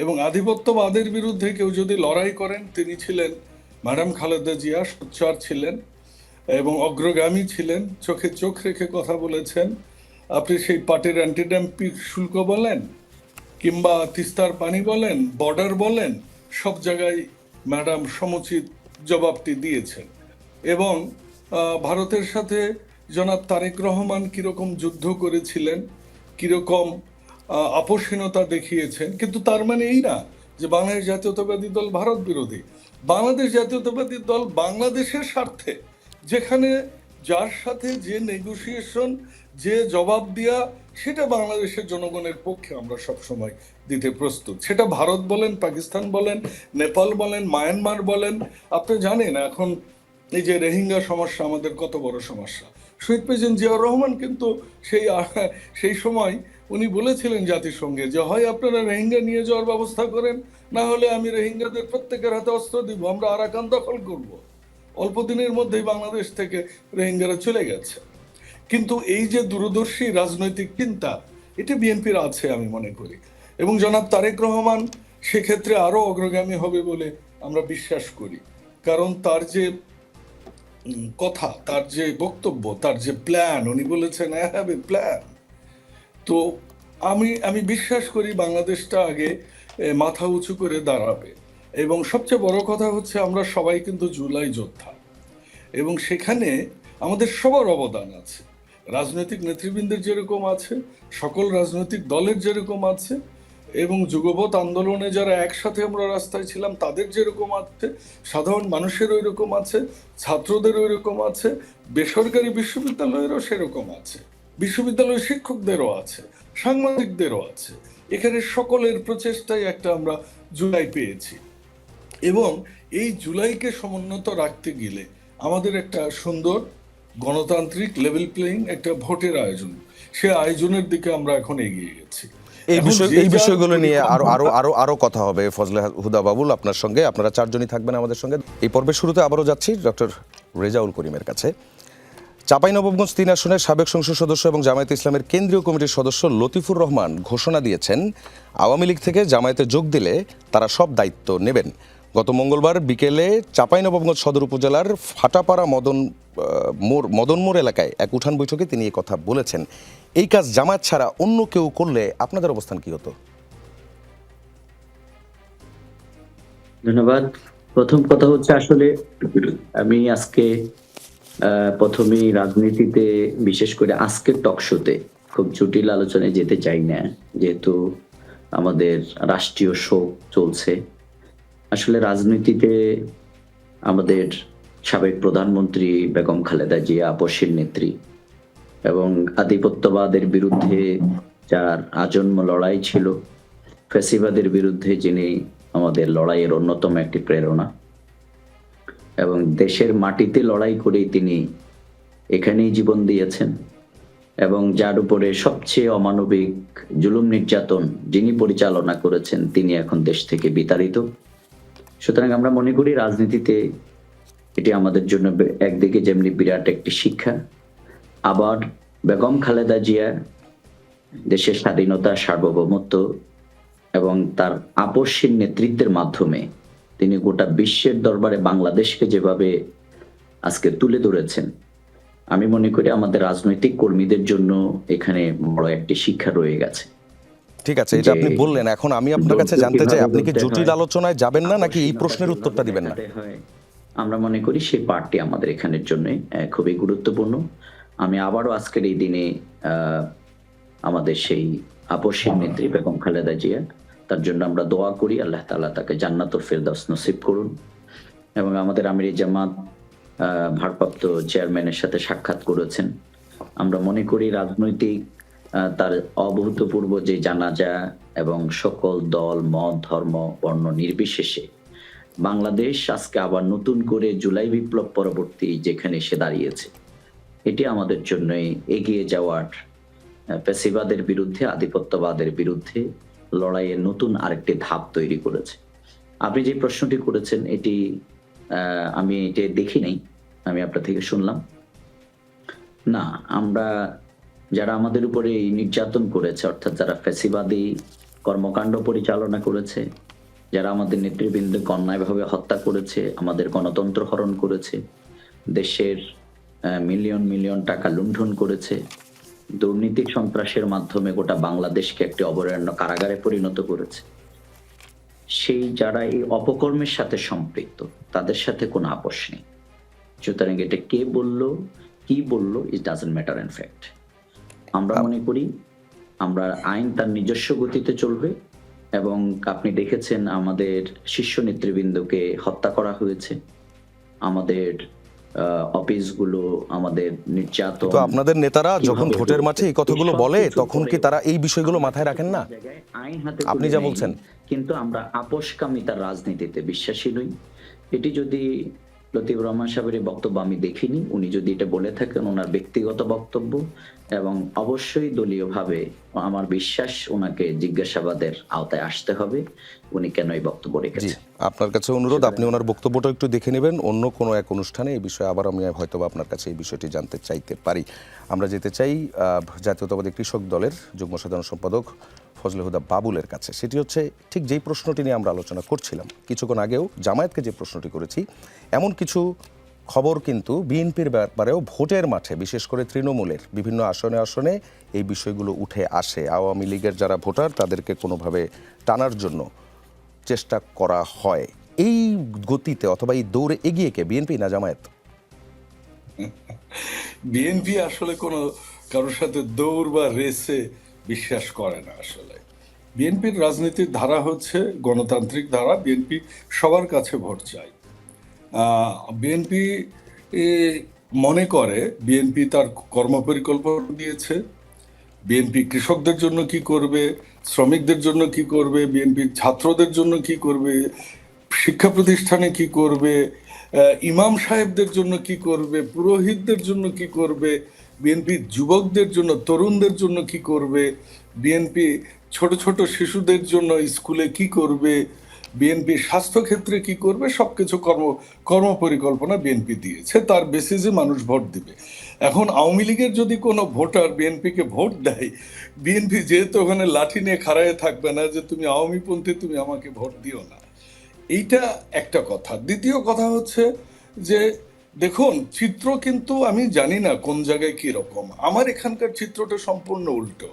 এবং আধিপত্যবাদের বিরুদ্ধে কেউ যদি লড়াই করেন, তিনি ছিলেন ম্যাডাম খালেদা জিয়া, সোচ্চার ছিলেন এবং অগ্রগামী ছিলেন, চোখে চোখ রেখে কথা বলেছেন। আপনি সেই পাটের অ্যান্টিডাম্পিং শুল্ক বলেন কিংবা তিস্তার পানি বলেন, বর্ডার বলেন, সব জায়গায় ম্যাডাম সমুচিত জবাবটি দিয়েছেন। এবং ভারতের সাথে জনাব তারেক রহমান কীরকম যুদ্ধ করেছিলেন, কীরকম আপোষহীনতা দেখিয়েছেন, কিন্তু তার মানে এই না যে বাংলাদেশ জাতীয়তাবাদী দল ভারত বিরোধী। বাংলাদেশ জাতীয়তাবাদী দল বাংলাদেশের স্বার্থে, যেখানে যার সাথে যে নেগোসিয়েশন, যে জবাব দেওয়া, সেটা বাংলাদেশের জনগণের পক্ষে আমরা সবসময় দিতে প্রস্তুত। সেটা ভারত বলেন, পাকিস্তান বলেন, নেপাল বলেন, মায়ানমার বলেন। আপনি জানেন এখন এই যে রোহিঙ্গা সমস্যা আমাদের কত বড় সমস্যা। শহীদ প্রেসিডেন্ট জিয়াউর রহমান কিন্তু সেই সময় উনি বলেছিলেন জাতিসংঘে যে হয় আপনারা রোহিঙ্গা নিয়ে যাওয়ার ব্যবস্থা করেন, না হলে আমি রোহিঙ্গাদের প্রত্যেকের হাতে অস্ত্র দিব, আমরা আরাকান দখল করব। অল্প দিনের মধ্যেই বাংলাদেশ থেকে রোহিঙ্গারা চলে গেছে। কিন্তু এই যে দূরদর্শী রাজনৈতিক চিন্তা, এটা বিএনপির আছে আমি মনে করি এবং জনাব তারেক রহমান সেক্ষেত্রে আরো অগ্রগামী হবে বলে আমরা বিশ্বাস করি। কারণ তার যে কথা, তার যে বক্তব্য, তার যে প্ল্যান, উনি বলেছেন আই হ্যাভ এ প্ল্যান, তো আমি বিশ্বাস করি বাংলাদেশটা আগে মাথা উঁচু করে দাঁড়াবে। এবং সবচেয়ে বড় কথা হচ্ছে আমরা সবাই কিন্তু জুলাই যোদ্ধা, এবং সেখানে আমাদের সবার অবদান আছে। রাজনৈতিক নেতৃবৃন্দের যেরকম আছে, সকল রাজনৈতিক দলের যেরকম আছে, এবং যুগপৎ আন্দোলনে যারা একসাথে আমরা রাস্তায় ছিলাম তাদের যেরকম আছে, সাধারণ মানুষের ওই রকম আছে, ছাত্রদের ওই রকম আছে, বেসরকারি বিশ্ববিদ্যালয়েরও সেরকম আছে, বিশ্ববিদ্যালয়ের শিক্ষকদেরও আছে, সাংবাদিকদেরও আছে। এখানে সকলের প্রচেষ্টায় একটা আমরা জুলাই পেয়েছি, এবং এই জুলাইকে সমুন্নত রাখতে গেলে আমাদের একটা সুন্দর গণতান্ত্রিক লেভেল প্লেইং একটা ভোটের আয়োজন, সে আয়োজনের দিকে আমরা এখন এগিয়ে গেছি। এই বিষয়গুলো নিয়ে আরো কথা হবে ফজলে হুদা বাবুল আপনার সঙ্গে। আপনারা চারজনই থাকবেন আমাদের সঙ্গে। এই পর্বের শুরুতে আবারও যাচ্ছি ডক্টর রেজাউল করিমের কাছে। চাঁপাইনবাবগঞ্জ 3 আসনের সাবেক সংসদ সদস্য এবং জামায়াতে ইসলামের কেন্দ্রীয় কমিটির সদস্য লতিফুর রহমান ঘোষণা দিয়েছেন আওয়ামী লীগ থেকে জামায়াতে যোগ দিলে তারা সব দায়িত্ব নেবেন। গত মঙ্গলবার বিকেলে চাঁপাইনবাবগঞ্জ সদর উপজেলার ফাটাপাড়া মদন মোড় এলাকায় এক উঠান বৈঠকে তিনি এই কথা বলেছেন। এই কাজ জামায়াত ছাড়া অন্য কেউ করলে আপনাদের অবস্থান কি হতো? ধন্যবাদ। প্রথম কথা হচ্ছে, আসলে আমি আজকে প্রথমেই রাজনীতিতে, বিশেষ করে আজকের টক শোতে খুব জটিল আলোচনায় যেতে চাই না, যেহেতু আমাদের রাষ্ট্রীয় শোক চলছে। আসলে রাজনীতিতে আমাদের সাবেক প্রধানমন্ত্রী বেগম খালেদা জিয়া আপসের নেত্রী, এবং আধিপত্যবাদের বিরুদ্ধে যার আজন্ম লড়াই ছিল, ফ্যাসিবাদের বিরুদ্ধে যিনি আমাদের লড়াইয়ের অন্যতম একটি প্রেরণা, এবং দেশের মাটিতে লড়াই করেই তিনি এখানেই জীবন দিয়েছেন, এবং যার উপরে সবচেয়ে অমানবিক জুলুম নির্যাতন যিনি পরিচালনা করেছেন তিনি এখন দেশ থেকে বিতাড়িত। সুতরাং আমরা মনে করি রাজনীতিতে এটি আমাদের জন্য একদিকে যেমনি বিরাট একটি শিক্ষা, আবার বেগম খালেদা জিয়া দেশের স্বাধীনতা, সার্বভৌমত্ব এবং তার আপসহীন নেতৃত্বের মাধ্যমে তিনি গোটা বিশ্বের দরবারে বাংলাদেশকে যেভাবে আজকে তুলে ধরেছেন, আমি মনে করি আমাদের রাজনৈতিক কর্মীদের জন্য এখানে বড় একটি শিক্ষা রয়ে গেছে। ঠিক আছে, এটা আপনি বললেন। এখন আমি আপনার কাছে জানতে চাই, আপনি কি জটিল আলোচনায় যাবেন না, নাকি এই প্রশ্নের উত্তরটা দিবেন না? আমরা মনে করি সেই পার্টটি আমাদের এখানের জন্য খুবই গুরুত্বপূর্ণ। আমি আবারও আজকের এই দিনে আমাদের সেই আপসহীন নেত্রী বেগম খালেদা জিয়া, তার জন্য আমরা দোয়া করি, আল্লাহ তাআলা তাকে জান্নাতুল ফেরদাউস নসিব করুন। এবং আমাদের আমির জামাত ভারপ্রাপ্ত চেয়ারম্যানের সাথে সাক্ষাৎ করেছেন। আমরা মনে করি রাজনৈতিক তার অভূতপূর্ব যে জানাজা এবং সকল দল, মত, ধর্ম, বর্ণ নির্বিশেষে বাংলাদেশ আজকে আবার নতুন করে জুলাই বিপ্লব পরবর্তী যেখানে এসে দাঁড়িয়েছে, এটি আমাদের জন্য এগিয়ে যাওয়ার, ফ্যাসিবাদের বিরুদ্ধে, আধিপত্যবাদের বিরুদ্ধে লড়াইয়ের নতুন আরেকটি ধাপ তৈরি করেছে। আপনি যে প্রশ্নটি করেছেন এটি আমি এটা দেখি নাই, আমি আপনার থেকে শুনলাম। না, আমরা যারা আমাদের উপরে এই নির্যাতন করেছে, অর্থাৎ যারা ফ্যাসিবাদী কর্মকাণ্ড পরিচালনা করেছে, যারা আমাদের নেতৃবৃন্দকে অন্যায়ভাবে হত্যা করেছে, আমাদের গণতন্ত্র হরণ করেছে, দেশের মিলিয়ন মিলিয়ন টাকা লুণ্ঠন করেছে, দুর্নীতি সন্ত্রাসের মাধ্যমে গোটা বাংলাদেশকে একটি অভয়ারণ্য কারাগারে পরিণত করেছে, সেই যারা এই অপকর্মের সাথে সম্পৃক্ত তাদের সাথে কোনো আপোষ নেই। সুতরাং এটা কে বললো, কি বললো, it doesn't matter in fact. আমরা মনে করি আমরা আইন তার নিজস্ব গতিতে চলবে, এবং আপনি দেখেছেন আমাদের শীর্ষ নেতৃবৃন্দকে হত্যা করা হয়েছে, আমাদের অফিসগুলো, আমাদের নির্যাতন। তো আপনাদের নেতারা যখন ভোটের মাঠে এই কথাগুলো বলে তখন কি তারা এই বিষয়গুলো মাথায় রাখেন না? আইন হাতে আপনি যা বলছেন, কিন্তু আমরা আপোষকামিতার রাজনীতিতে বিশ্বাসী নই। এটি যদি লতিফুর রহমান সাহেবের বক্তব্য আমি দেখিনি, উনি যদি এটা বলে থাকেন ওনার ব্যক্তিগত বক্তব্য, এবং অবশ্যই দলীয়ভাবে আমার বিশ্বাস ওনাকে জিজ্ঞাসাবাদের আওতায় আসতে হবে উনি কেন এই বক্তব্য রেখেছেন। আপনার কাছে অনুরোধ, আপনি ওনার বক্তব্যটা একটু দেখে নেবেন। অন্য কোনো এক অনুষ্ঠানে এই বিষয়ে আবার আমি হয়তো আপনার কাছে এই বিষয়টি জানতে চাইতে পারি। আমরা যেতে চাই জাতীয়তাবাদী কৃষক দলের যুগ্ম সাধারণ সম্পাদক ফজলে হুদা বাবুলের কাছে। সেটি হচ্ছে ঠিক যেই প্রশ্নটি নিয়ে আমরা আলোচনা করছিলাম কিছুক্ষণ আগেও, জামায়াতকে যে প্রশ্নটি করেছি, এমন কিছু খবর কিন্তু বিএনপির ব্যাপারেও ভোটের মাঠে বিশেষ করে তৃণমূলের বিভিন্ন আসনে আসনে এই বিষয়গুলো উঠে আসে। আওয়ামী লীগের যারা ভোটার তাদেরকে কোনোভাবে টানার জন্য চেষ্টা করা হয়। এই গতিতে অথবা এই দৌড়ে এগিয়ে কে, বিএনপি না জামায়াত? বিএনপি আসলে কোনো কারোর সাথে দৌড় বা রেসে বিশ্বাস করে না। আসলে বিএনপির রাজনীতির ধারা হচ্ছে গণতান্ত্রিক ধারা। বিএনপি সবার কাছে ভোট চায়। বিএনপি মনে করে বিএনপি তার কর্মপরিকল্পনা দিয়েছে। বিএনপি কৃষকদের জন্য কি করবে, শ্রমিকদের জন্য কি করবে, বিএনপি ছাত্রদের জন্য কি করবে, শিক্ষা প্রতিষ্ঠানে কি করবে, ইমাম সাহেবদের জন্য কি করবে, পুরোহিতদের জন্য কি করবে, বিএনপি যুবকদের জন্য, তরুণদের জন্য কি করবে, বিএনপি ছোট ছোট শিশুদের জন্য স্কুলে কি করবে, বিএনপি স্বাস্থ্যক্ষেত্রে কি করবে, সবকিছু কর্ম পরিকল্পনা বিএনপি দিয়েছে। তার বেসিসে মানুষ ভোট দিবে। এখন আওয়ামী লীগের যদি কোনো ভোটার বিএনপিকে ভোট দেয়, বিএনপি যেহেতু ওখানে লাঠি নিয়ে খাড়ায় থাকবে না যে তুমি আওয়ামীপন্থী, তুমি আমাকে ভোট দিও না। এইটা একটা কথা। দ্বিতীয় কথা হচ্ছে যে দেখুন, চিত্র কিন্তু আমি জানি না কোন জায়গায় কি রকম। আমার এখানকার চিত্রটা সম্পূর্ণ উল্টো।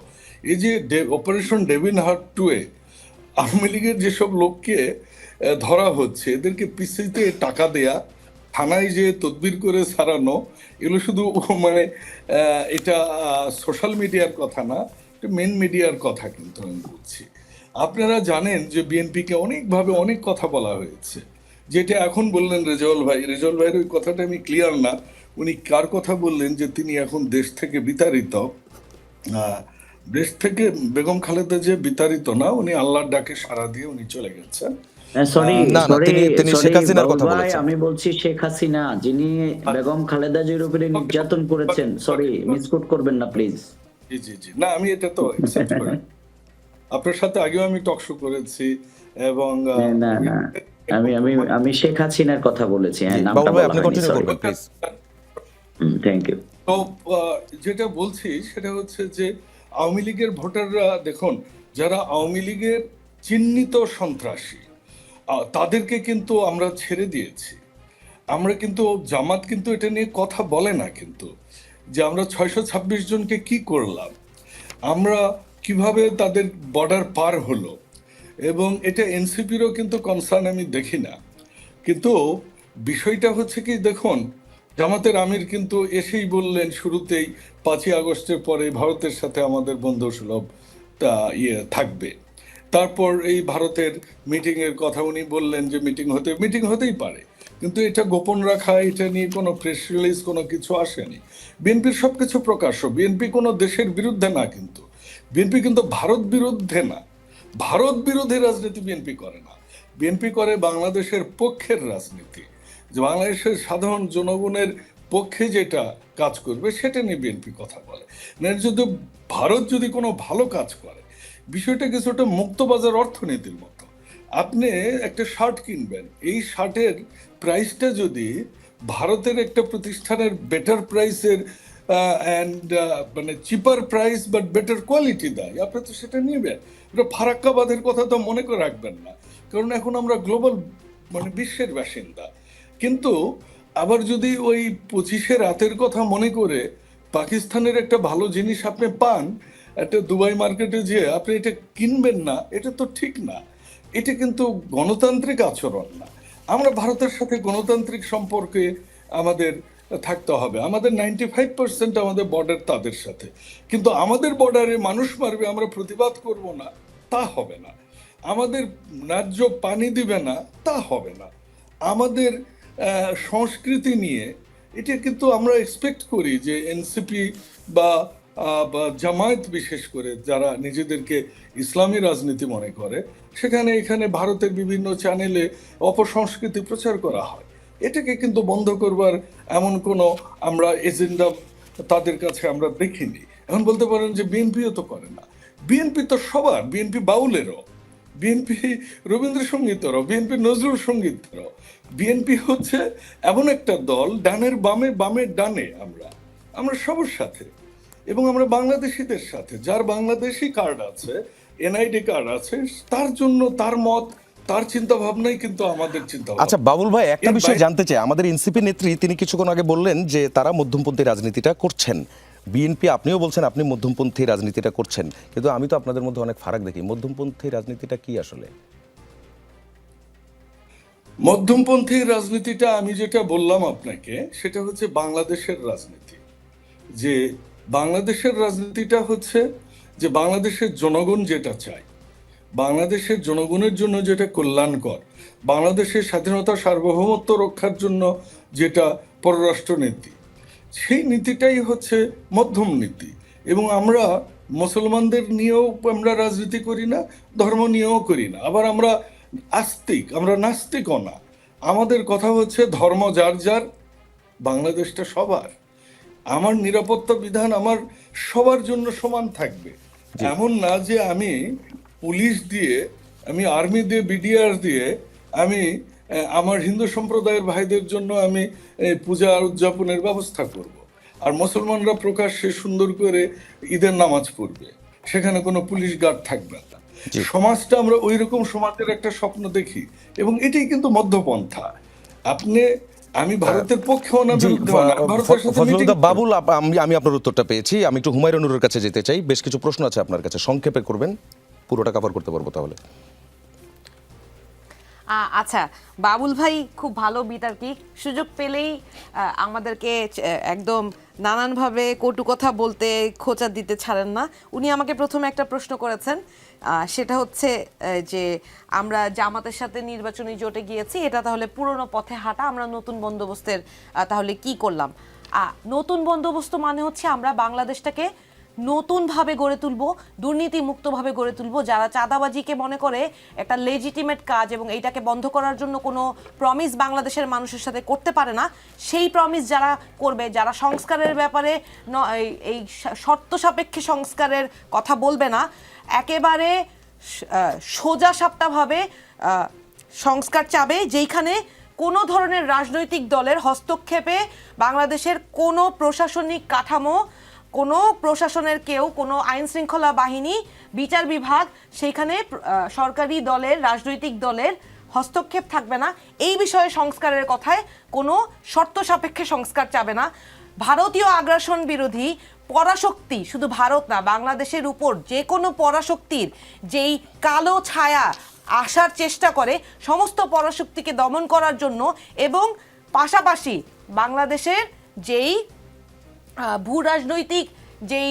এই যে অপারেশন ডেভিন হার্ট 2 আওয়ামী লীগের যেসব লোককে ধরা হচ্ছে, এদেরকে পিসিতে টাকা দেয়া, থানায় যে তদবির করে সারানো, এগুলো শুধু মানে এটা সোশ্যাল মিডিয়ার কথা না, এটা মেন মিডিয়ার কথা কিন্তু আমি বলছি। আপনারা জানেন যে বিএনপিকে অনেকভাবে অনেক কথা বলা হয়েছে। যেটা এখন বললেন রেজাউল ভাইয়ের ওই কথাটা আমি ক্লিয়ার না, উনি কার কথা বললেন যে তিনি এখন দেশ থেকে বিতাড়িত। দেশ থেকে বেগম খালেদা যে বিতাড়িত না, উনি আল্লাহর ডাকে সাড়া দিয়ে উনি চলে গেছেন। সরি না, তিনি শেখ হাসিনার কথা বলেছেন। আমি বলছি শেখ হাসিনা যিনি বেগম খালেদা জির উপরে নির্যাতন করেছেন। সরি, মিসকোট করবেন না প্লিজ। জি জি জি, না আমি এটা তো অ্যাকসেপ্ট করি। আপনার সাথে আগেও আমি টক শো করেছি এবং না না, আমি শেখ হাসিনার কথা বলেছি। হ্যাঁ, নামটা বাবুল ভাই, বলা আপনি হয়নি, কন্টিনিউ সরি। করবেন প্লিজ। Thank you. তো যেটা বলছি সেটা হচ্ছে যে আওয়ামী লীগের ভোটাররা দেখুন, যারা আওয়ামী লীগের চিহ্নিত সন্ত্রাসী তাদেরকে কিন্তু আমরা ছেড়ে দিয়েছি। আমরা কিন্তু জামাত কিন্তু এটা নিয়ে কথা বলে না, কিন্তু যে আমরা 626 জনকে কি করলাম, আমরা কিভাবে তাদের বর্ডার পার হলো, এবং এটা এনসিপিরও কিন্তু কনসার্ন আমি দেখি না। কিন্তু বিষয়টা হচ্ছে কি, দেখুন জামাতের আমির কিন্তু এসেই বললেন শুরুতেই 5ই আগস্টের পরে ভারতের সাথে আমাদের বন্ধু সুলভ থাকবে। তারপর এই ভারতের মিটিংয়ের কথা উনি বললেন যে মিটিং হতেই পারে, কিন্তু এটা গোপন রাখা, এটা নিয়ে কোনো প্রেস রিলিজ কোনো কিছু আসেনি। বিএনপির সবকিছু প্রকাশ্য। বিএনপি কোনো দেশের বিরুদ্ধে না, কিন্তু বিএনপি কিন্তু ভারত বিরুদ্ধে না, ভারত বিরোধী রাজনীতি বিএনপি করে না। বিএনপি করে বাংলাদেশের পক্ষের রাজনীতি, যে বাংলাদেশের সাধারণ জনগণের পক্ষে যেটা কাজ করবে সেটা নিয়ে বিএনপি কথা বলে। যদি ভারত যদি কোনো ভালো কাজ করে, বিষয়টা কিছুটা মুক্তবাজার অর্থনীতির মতো। আপনি একটা শার্ট কিনবেন, এই শার্টের প্রাইসটা যদি ভারতের একটা প্রতিষ্ঠানের বেটার প্রাইসের মানে চিপার প্রাইস বাট বেটার কোয়ালিটি দেয়, আপনি তো সেটা নেবেন। এটা ফারাক্কাবাদের কথা তো মনে করে রাখবেন না, কারণ এখন আমরা গ্লোবাল মানে বিশ্বের বাসিন্দা। কিন্তু আবার যদি ওই 25শে রাতের কথা মনে করে পাকিস্তানের একটা ভালো জিনিস আপনি পান, একটা দুবাই মার্কেটে যেয়ে আপনি এটা কিনবেন না, এটা তো ঠিক না। এটা কিন্তু গণতান্ত্রিক আচরণ না। আমরা ভারতের সাথে গণতান্ত্রিক সম্পর্কে আমাদের থাকতে হবে। আমাদের 95% আমাদের বর্ডার তাদের সাথে, কিন্তু আমাদের বর্ডারে মানুষ মারবে, আমরা প্রতিবাদ করব না, তা হবে না। আমাদের ন্যায্য পানি দিবে না, তা হবে না। আমাদের সংস্কৃতি নিয়ে এটা কিন্তু আমরা এক্সপেক্ট করি যে এনসিপি বা জামায়াত বিশেষ করে যারা নিজেদেরকে ইসলামী রাজনীতি মনে করে, এখানে ভারতের বিভিন্ন চ্যানেলে অপসংস্কৃতি প্রচার করা হয়। এটাকে কিন্তু বন্ধ করবার এমন কোনো আমরা এজেন্ডা তাদের কাছে আমরা দেখিনি। এখন বলতে পারেন যে বিএনপিও তো করে না। বিএনপি তো সবার, বিএনপি বাউলেরও, বিএনপি রবীন্দ্রসঙ্গীতেরও, বিএনপি নজরুল সঙ্গীতেরও। বিএনপি হচ্ছে এমন একটা দল, ডানের বামে বামের ডানে, আমরা সবার সাথে, এবং আমরা বাংলাদেশিদের সাথে। যার বাংলাদেশি কার্ড আছে, এনআইডি কার্ড আছে, তার জন্য তার মত তার চিন্তা ভাবনাই কিন্তু আমাদের চিন্তা আচ্ছা বাবুল ভাই, একটা এর বিষয় বাইরে- জানতে চাই। আমাদের এনসিপি নেত্রী তিনি কিছুক্ষণ আগে বললেন যে তারা মধ্যমপন্থী রাজনীতিটা করছেন। বিএনপি, আপনিও বলছেন আপনি মধ্যমপন্থী রাজনীতিটা করছেন, কিন্তু আমি তো আপনাদের মধ্যে অনেক ফারাক দেখি। মধ্যমপন্থী রাজনীতিটা কি আসলে? মধ্যমপন্থী রাজনীতিটা আমি যেটা বললাম আপনাকে, সেটা হচ্ছে বাংলাদেশের রাজনীতি। যে বাংলাদেশের রাজনীতিটা হচ্ছে যে বাংলাদেশের জনগণ যেটা চায়, বাংলাদেশের জনগণের জন্য যেটা কল্যাণকর, বাংলাদেশের স্বাধীনতা সার্বভৌমত্ব রক্ষার জন্য যেটা পররাষ্ট্র নীতি, সেই নীতিটাই হচ্ছে মধ্যম নীতি। এবং আমরা মুসলমানদের নিয়েও আমরা রাজনীতি করি না, ধর্ম নিয়েও করি না, আবার আমরা আস্তিক, আমরা নাস্তিকও না। আমাদের কথা হচ্ছে ধর্ম যার যার, বাংলাদেশটা সবার। আমার নিরাপত্তা বিধান আমার সবার জন্য সমান থাকবে। এমন না যে আমি পুলিশ দিয়ে, আমি আর্মি দিয়ে, বিডিআর দিয়ে আমি আমার হিন্দু সম্প্রদায়ের ভাইদের জন্য আমি পূজা উদযাপনের ব্যবস্থা করব। আর মুসলমানরা প্রকাশ্যে সুন্দর করে ঈদের নামাজ পড়বে, সেখানে কোনো পুলিশ গার্ড থাকবে না। সমাজটা আমরা ওই রকম সমাজের একটা স্বপ্ন দেখি, এবং এটাই কিন্তু মধ্যপন্থা। আপনি, আমি ভারতের পক্ষেও না, জি, বিরুদ্ধেও না, ভারতের সাথে ফজলুল meeting হক বাবুল, আমি আপনার উত্তরটা পেয়েছি। আমি একটু হুমায়ুনুরের কাছে যেতে চাই। বেশ কিছু প্রশ্ন আছে আপনার কাছে, সংক্ষেপে করবেন, পুরোটা কভার করতে পারবো তাহলে। আচ্ছা, বাবুল ভাই খুব ভালো বিতার্কি, সুযোগ পেলেই আমাদেরকে একদম নানানভাবে কটু কথা বলতে, খোঁচা দিতে ছাড়েন না। উনি আমাকে প্রথমে একটা প্রশ্ন করেছেন, সেটা হচ্ছে যে আমরা জামাতের সাথে নির্বাচনী জোটে গিয়েছি, এটা তাহলে পুরনো পথে হাঁটা, আমরা নতুন বন্দোবস্তের তাহলে কি করলাম? নতুন বন্দোবস্ত মানে হচ্ছে আমরা বাংলাদেশটাকে নতুনভাবে গড়ে তুলবো, দুর্নীতি মুক্তভাবে গড়ে তুলবো। যারা চাঁদাবাজিকে মনে করে একটা লেজিটিমেট কাজ এবং এইটাকে বন্ধ করার জন্য কোনো প্রমিস বাংলাদেশের মানুষের সাথে করতে পারে না, সেই প্রমিস যারা করবে, যারা সংস্কারের ব্যাপারে এই শর্ত সাপেক্ষে সংস্কারের কথা বলবে না, একেবারে সোজা সাপটাভাবে সংস্কার চাবে, যেইখানে কোনো ধরনের রাজনৈতিক দলের হস্তক্ষেপে বাংলাদেশের কোনো প্রশাসনিক কাঠামো, কোনো প্রশাসনের কেউ, কোনো আইন শৃঙ্খলা বাহিনী, বিচার বিভাগ, সেইখানে সরকারি দলের, রাজনৈতিক দলের হস্তক্ষেপ থাকবে না। এই বিষয়ে সংস্কারের কথায় কোনো শর্ত সাপেক্ষে সংস্কার চাবে না। ভারতীয় আগ্রাসন বিরোধী পরাশক্তি, শুধু ভারত না, বাংলাদেশের উপর যে কোনো পরাশক্তির যেই কালো ছায়া আসার চেষ্টা করে, সমস্ত পরাশক্তিকে দমন করার জন্য, এবং পাশাপাশি বাংলাদেশের যেই ভূ রাজনৈতিক যেই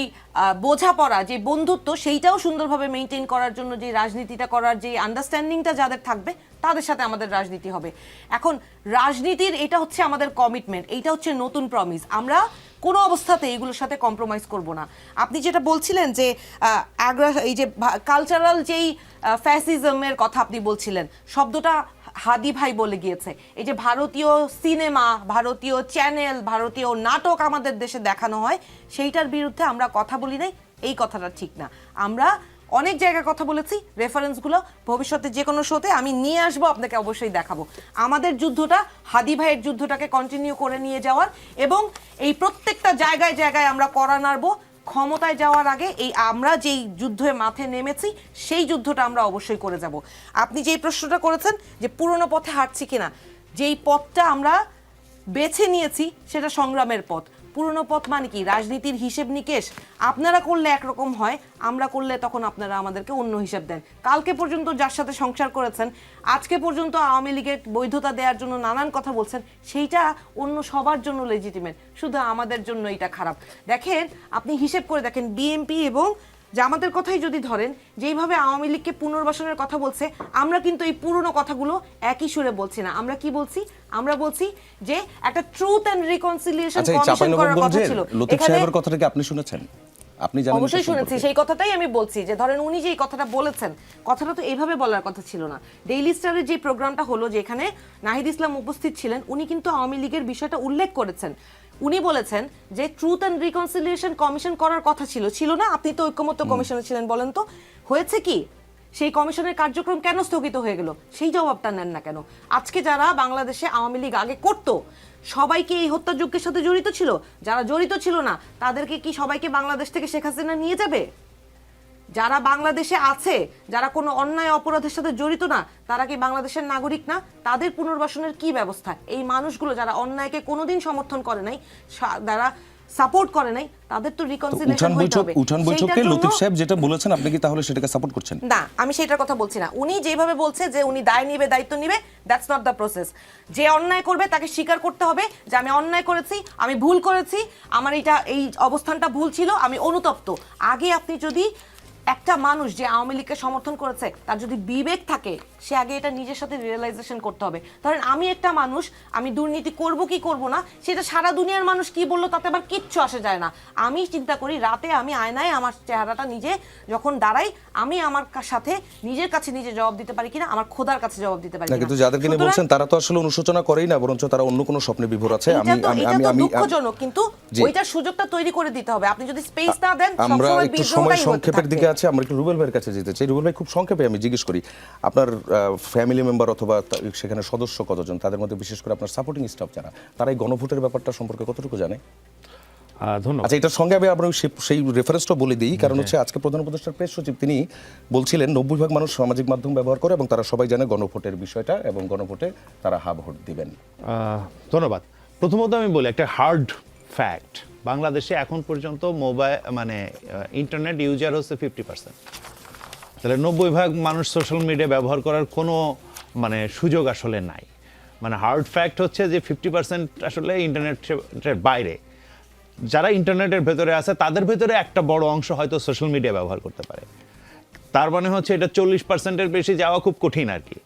বোঝাপড়া, যে বন্ধুত্ব, সেইটাও সুন্দরভাবে মেনটেন করার জন্য যে রাজনীতিটা করার যে আন্ডারস্ট্যান্ডিংটা যাদের থাকবে, তাদের সাথে আমাদের রাজনীতি হবে। এখন রাজনীতির এটা হচ্ছে আমাদের কমিটমেন্ট, এইটা হচ্ছে নতুন প্রমিস। আমরা কোনো অবস্থাতে এগুলোর সাথে কম্প্রোমাইজ করব না। আপনি যেটা বলছিলেন যে এই যে কালচারাল যেই ফ্যাসিজমের কথা আপনি বলছিলেন, শব্দটা হাদি ভাই বলে গিয়েছে। এই যে ভারতীয় সিনেমা, ভারতীয় চ্যানেল, ভারতীয় নাটক আমাদের দেশে দেখানো হয়, সেইটার বিরুদ্ধে আমরা কথা বলি নাই, এই কথাটা ঠিক না। আমরা অনেক জায়গায় কথা বলেছি, রেফারেন্সগুলো ভবিষ্যতে যে কোনো শোতে আমি নিয়ে আসবো, আপনাকে অবশ্যই দেখাবো। আমাদের যুদ্ধটা হাদি ভাইয়ের যুদ্ধটাকে কন্টিনিউ করে নিয়ে যাওয়ার, এবং এই প্রত্যেকটা জায়গায় জায়গায় আমরা কড়া নাড়বো। ক্ষমতায় যাওয়ার আগে এই আমরা যেই যুদ্ধে মাঠে নেমেছি, সেই যুদ্ধটা আমরা অবশ্যই করে যাব। আপনি যেই প্রশ্নটা করেছেন যে পুরনো পথে হাঁটছি কিনা, যেই পথটা আমরা বেছে নিয়েছি সেটা সংগ্রামের পথ। পুরনো পথ মানে কি? রাজনীতির হিসেব নিকেশ আপনারা করলে একরকম হয়, আমরা করলে তখন আপনারা আমাদেরকে অন্য হিসাব দেন। কালকে পর্যন্ত যার সাথে সংসার করেছেন, আজকে পর্যন্ত আওয়ামী লীগের বৈধতা দেওয়ার জন্য নানান কথা বলছেন, সেইটা অন্য সবার জন্য লেজিটিমেট, শুধু আমাদের জন্য এটা খারাপ। দেখেন, আপনি হিসেব করে দেখেন, বিএনপি এবং জামাতের কথাই যদি ধরেন, যেইভাবে আওয়ামী লীগকে পুনর্বাসনের কথা বলছে, আমরা কিন্তু এই পুরনো কথাগুলো একই সুরে বলছি না। আমরা কি বলছি? আমরা বলছি যে একটা ট্রুথ এন্ড রিকনসিলিয়েশন কমিশন করার কথা ছিল। লতিফ সাহেবের কথাটা কি আপনি শুনেছেন? আপনি জানেন? অবশ্যই শুনেছি, সেই কথাটাই আমি বলছি যে ধরেন উনি যেই কথাটা বলেছেন, কথাটা তো এইভাবে বলার কথা ছিল না। ডেইলি স্টারের যে প্রোগ্রামটা হলো, যেখানে নাহিদ ইসলাম উপস্থিত ছিলেন, উনি কিন্তু আওয়ামী লীগের বিষয়টা উল্লেখ করেছেন। উনি বলেছেন যে ট্রুথ অ্যান্ড রিকনসিলিয়েশন কমিশন করার কথা ছিল, ছিল না? আপনি তো ঐক্যমত্য কমিশনে ছিলেন, বলেন তো হয়েছে কি? সেই কমিশনের কার্যক্রম কেন স্থগিত হয়ে গেল? সেই জবাবটা নেন না কেন? আজকে যারা বাংলাদেশে আওয়ামী লীগ আগে করতো, সবাইকে এই হত্যাযজ্ঞের সাথে জড়িত ছিল? যারা জড়িত ছিল না, তাদেরকে কি সবাইকে বাংলাদেশ থেকে শেখ হাসিনা নিয়ে যাবে? যারা বাংলাদেশে আছে, যারা কোনো অন্যায় অপরাধের সাথে জড়িত না, তারা কি বাংলাদেশের নাগরিক না? তাদের পুনর্বাসনের কি ব্যবস্থা? এই মানুষগুলো যারা অন্যায়কে কোনোদিন সমর্থন করে নাই, যারা সাপোর্ট করে নাই, তাদের তো রিকনসিলিয়েশন হইতে হবে। উঠান বৈঠকে লতিফ সাহেব যেটা বলেছেন, আপনি কি তাহলে সেটাকে সাপোর্ট করছেন? না, আমি সেটার কথা বলছি না। উনি যেভাবে বলছে যে উনি দায় নিবে, দায়িত্ব নিবে, দ্যাটস নট দ্য প্রসেস। যে অন্যায় করবে তাকে স্বীকার করতে হবে যে আমি অন্যায় করেছি, আমি ভুল করেছি, আমার এই অবস্থানটা ভুল ছিল, আমি অনুতপ্ত। আগে আপনি যদি একটা মানুষ যে আওয়ামী লীগকে সমর্থন করেছে, তার যদি বিবেক থাকে, সে আগে এটা নিজের সাথে রিয়েলাইজেশন করতে হবে। ধরেন আমি একটা মানুষ, আমি দুর্নীতি করব কি করব না, সেটা সারা দুনিয়ার মানুষ কি বললো তাতে আবার কিচ্ছু আসে যায় না। আমি চিন্তা করি রাতে আমি আয়নায় আমার চেহারাটা নিজে যখন দাঁড়াই, আমি আমার সাথে নিজের কাছে নিজে জবাব দিতে পারি কিনা, আমার খোদার কাছে জবাব দিতে পারি না, কিনা। কিন্তু যাদেরকে নিয়ে বলছেন তারা তো আসলে অনুশোচনা করেই না, বরঞ্চ তারা অন্য কোনো স্বপ্নে বিভোর আছে। এটা তো দুঃখজনক, কিন্তু ওইটার সুযোগটা তৈরি করে দিতে হবে। আপনি যদি স্পেস না দেন, আমরা সবসময় একটু সময় বিদ্রোহটাই হতে সংক্ষেপের থাকবে। দিকে আছে, আমরা একটু রুবেল ভাইয়ের কাছে যেতে চাই। রুবেল ভাই, খুব সংক্ষেপে আমি জিজ্ঞেস করি, আপনার ফ্যামিলি মেম্বার অথবা সেখানে সদস্য কতজন, তাদের মধ্যে বিশেষ করে আপনার সাপোর্টিং স্টাফ যারা, তারা এই গণভোটের ব্যাপারটা সম্পর্কে কতটুকু জানে? ধন্যবাদ। আচ্ছা, এটার সঙ্গে আমি আপনার সেই রেফারেন্সটা বলে দিই, কারণ হচ্ছে আজকে প্রধান উপদেষ্টার প্রেস সচিব তিনি বলছিলেন 90% মানুষ সামাজিক মাধ্যম ব্যবহার করে এবং তারা সবাই জানে গণভোটের বিষয়টা এবং গণভোটে তারা হা ভোট দিবেন। ধন্যবাদ। প্রথমত আমি বলি একটা হার্ড ফ্যাক্ট, বাংলাদেশে এখন পর্যন্ত মোবাইল ইন্টারনেট ইউজার হচ্ছে 50%। তাহলে 90% মানুষ সোশ্যাল মিডিয়া ব্যবহার করার কোনো সুযোগ আসলে নাই। হার্ড ফ্যাক্ট হচ্ছে যে 50% আসলে ইন্টারনেটের বাইরে। যারা ইন্টারনেটের ভেতরে আছে তাদের ভেতরে একটা বড় অংশ হয়তো সোশ্যাল মিডিয়া ব্যবহার করতে পারে। তার মানে হচ্ছে এটা 40%-এর বেশি যাওয়া খুব কঠিন আর কি,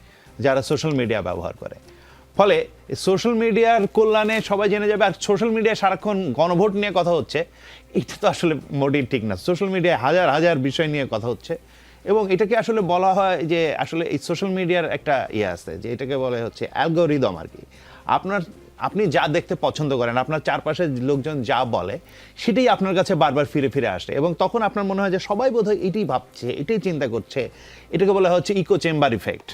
যারা সোশ্যাল মিডিয়া ব্যবহার করে। ফলে সোশ্যাল মিডিয়ার কল্যাণে সবাই জেনে যাবে। আর সোশ্যাল মিডিয়া সারাক্ষণ গণভোট নিয়ে কথা হচ্ছে, এটা তো আসলে মোটেই ঠিক না। সোশ্যাল মিডিয়ায় হাজার হাজার বিষয় নিয়ে কথা হচ্ছে এবং এটাকে আসলে বলা হয় যে আসলে এই সোশ্যাল মিডিয়ার একটা আছে যে এটাকে বলে হচ্ছে অ্যালগোরিদম আর কি। আপনি যা দেখতে পছন্দ করেন, আপনার চারপাশের লোকজন যা বলে, সেটাই আপনার কাছে বারবার ফিরে ফিরে আসে এবং তখন আপনার মনে হয় যে সবাই বোধহয় এটাই ভাবছে, এটাই চিন্তা করছে। এটাকে বলা হচ্ছে ইকো চেম্বার ইফেক্ট।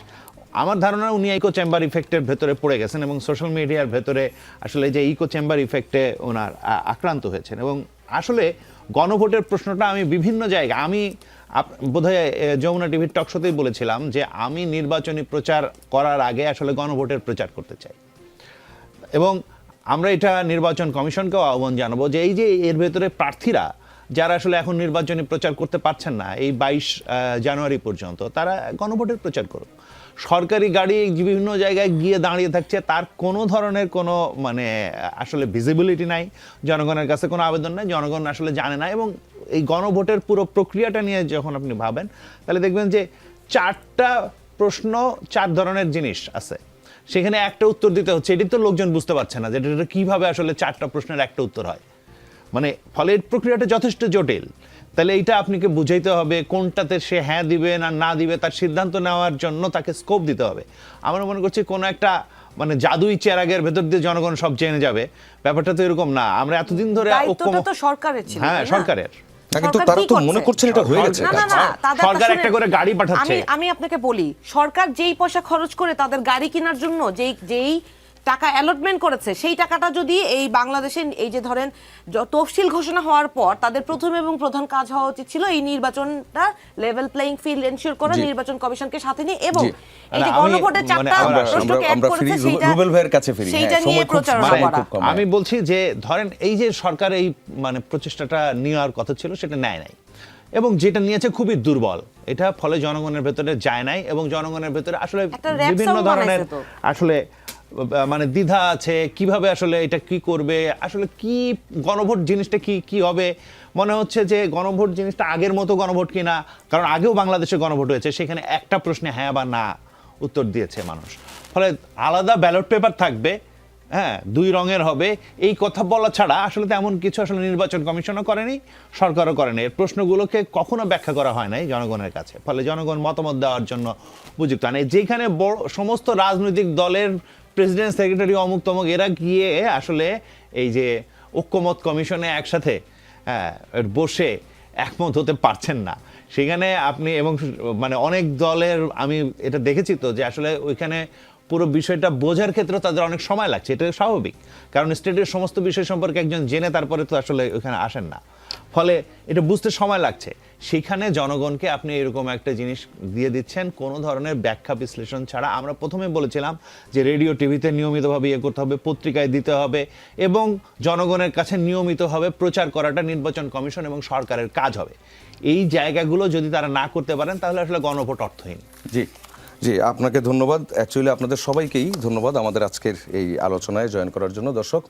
আমার ধারণা উনি ইকো চেম্বার ইফেক্টের ভেতরে পড়ে গেছেন এবং সোশ্যাল মিডিয়ার ভেতরে আসলে যে ইকো চেম্বার ইফেক্টে ওনার আক্রান্ত হয়েছেন। এবং আসলে গণভোটের প্রশ্নটা আমি বিভিন্ন জায়গায়, আমি বোধহয় যমুনা টিভির টকশোতেই বলেছিলাম যে আমি নির্বাচনী প্রচার করার আগে আসলে গণভোটের প্রচার করতে চাই এবং আমরা এটা নির্বাচন কমিশনকেও আহ্বান জানাবো যে এই যে এর ভেতরে প্রার্থীরা যারা আসলে এখন নির্বাচনী প্রচার করতে পারছেন না এই 22 জানুয়ারি পর্যন্ত, তারা গণভোটের প্রচার করুক। সরকারি গাড়ি বিভিন্ন জায়গায় গিয়ে দাঁড়িয়ে থাকছে, তার কোনো ধরনের কোনো আসলে ভিজিবিলিটি নাই, জনগণের কাছে কোনো আবেদন নাই, জনগণ আসলে জানে না। এবং এই গণভোটের পুরো প্রক্রিয়াটা নিয়ে যখন আপনি ভাবেন, তাহলে দেখবেন যে 4টা প্রশ্ন 4 ধরনের জিনিস আছে, সেখানে একটা উত্তর দিতে হচ্ছে। এটি তো লোকজন বুঝতে পারছে না যে এটা কিভাবে আসলে 4টা প্রশ্নের একটা উত্তর হয়। ফলে এই প্রক্রিয়াটা যথেষ্ট জটিল। তাহলে এইটা আপনাকে বুঝাইতে হবে কোনটাতে সে হ্যাঁ দিবে না দিবে, তার সিদ্ধান্ত নেওয়ার জন্য তাকে স্কোপ দিতে হবে। আমরা মনে করছি কোনো একটা জাদুই চেরাগের ভেতর দিয়ে জনগণ সব জেনে যাবে, ব্যাপারটা তো এরকম না। আমরা এতদিন ধরে দায়িত্বটা তো সরকারের ছিল। হ্যাঁ, সরকারের। কিন্তু তারা তো মনে করছেন এটা হয়ে গেছে। সরকার একটা করে গাড়ি পাঠাচ্ছে। আমি আপনাকে বলি, সরকার যেই পয়সা খরচ করে তাদের গাড়ি কেনার জন্য যেই টাকা অ্যালটমেন্ট করেছে, সেই টাকাটা যদি এই বাংলাদেশে এই যে ধরেন তফসিল ঘোষণা হওয়ার পর তাদের প্রথম এবং প্রধান কাজ হওয়া উচিত ছিল এই নির্বাচনটা লেভেল প্লেইং ফিল্ড এনশিওর করা, নির্বাচন কমিশনকে সাথে নিয়ে এবং এই যে গণভোটের 4টা প্রশ্নকে অ্যাড করেছে রুবেল ভাইয়ের কাছে ফিরি, সেইটা নিয়ে প্রচারণা করা। আমি বলছি যে ধরেন এই যে সরকার এই প্রচেষ্টাটা নেওয়ার কথা ছিল সেটা নেয় নাই এবং যেটা নিয়েছে খুবই দুর্বল। এটা ফলে জনগণের ভেতরে যায় নাই এবং জনগণের ভেতরে আসলে বিভিন্ন ধরনের আসলে দ্বিধা আছে, কিভাবে আসলে এটা কি করবে, আসলে কি গণভোট জিনিসটা কি হবে। মনে হচ্ছে যে গণভোট জিনিসটা আগের মতো গণভোট কিনা, কারণ আগেও বাংলাদেশে গণভোট হয়েছে, সেখানে একটা প্রশ্নে হ্যাঁ বা না উত্তর দিয়েছে মানুষ। ফলে আলাদা ব্যালট পেপার থাকবে, হ্যাঁ 2 রঙের হবে, এই কথা বলা ছাড়া আসলে তেমন কিছু আসলে নির্বাচন কমিশনও করেনি, সরকারও করেনি। এর প্রশ্নগুলোকে কখনো ব্যাখ্যা করা হয় নাই জনগণের কাছে, ফলে জনগণ মতামত দেওয়ার জন্য উপযুক্ত হয়। যেখানে সমস্ত রাজনৈতিক দলের প্রেসিডেন্ট, সেক্রেটারি, অমুক তমুক এরা গিয়ে আসলে এই যে ঐক্যমত কমিশনে একসাথে বসে একমত হতে পারছেন না, সেখানে আপনি এবং অনেক দলের আমি এটা দেখেছি তো যে আসলে ওইখানে পুরো বিষয়টা বোঝার ক্ষেত্রে তাদের অনেক সময় লাগছে, এটা স্বাভাবিক, কারণ স্টেটের সমস্ত বিষয় সম্পর্কে একজন জেনে তারপরে তো আসলে ওখানে আসেন না, ফলে এটা বুঝতে সময় লাগছে। সেখানে জনগণকে আপনি এরকম একটা জিনিস দিয়ে দিচ্ছেন কোনো ধরনের ব্যাখ্যা বিশ্লেষণ ছাড়া। আমরা প্রথমে বলেছিলাম যে রেডিও টিভিতে নিয়মিতভাবে ইয়ে করতে হবে, পত্রিকায় দিতে হবে এবং জনগণের কাছে নিয়মিতভাবে প্রচার করাটা নির্বাচন কমিশন এবং সরকারের কাজ হবে। এই জায়গাগুলো যদি তারা না করতে পারেন তাহলে আসলে গণভোট অর্থহীন। জি জি, আপনাকে ধন্যবাদ। অ্যাকচুয়ালি আপনাদের সবাইকেই ধন্যবাদ আমাদের আজকের এই আলোচনায় জয়েন করার জন্য। দর্শক,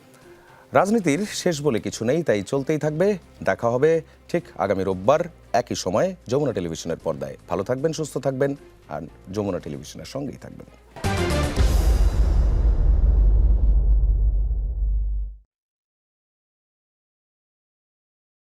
রাজনীতির শেষ বলে কিছু নেই, তাই চলতেই থাকবে। দেখা হবে ঠিক আগামী রোববার একই সময়ে যমুনা টেলিভিশনের পর্দায়। ভালো থাকবেন, সুস্থ থাকবেন আর যমুনা টেলিভিশনের সঙ্গেই থাকবেন।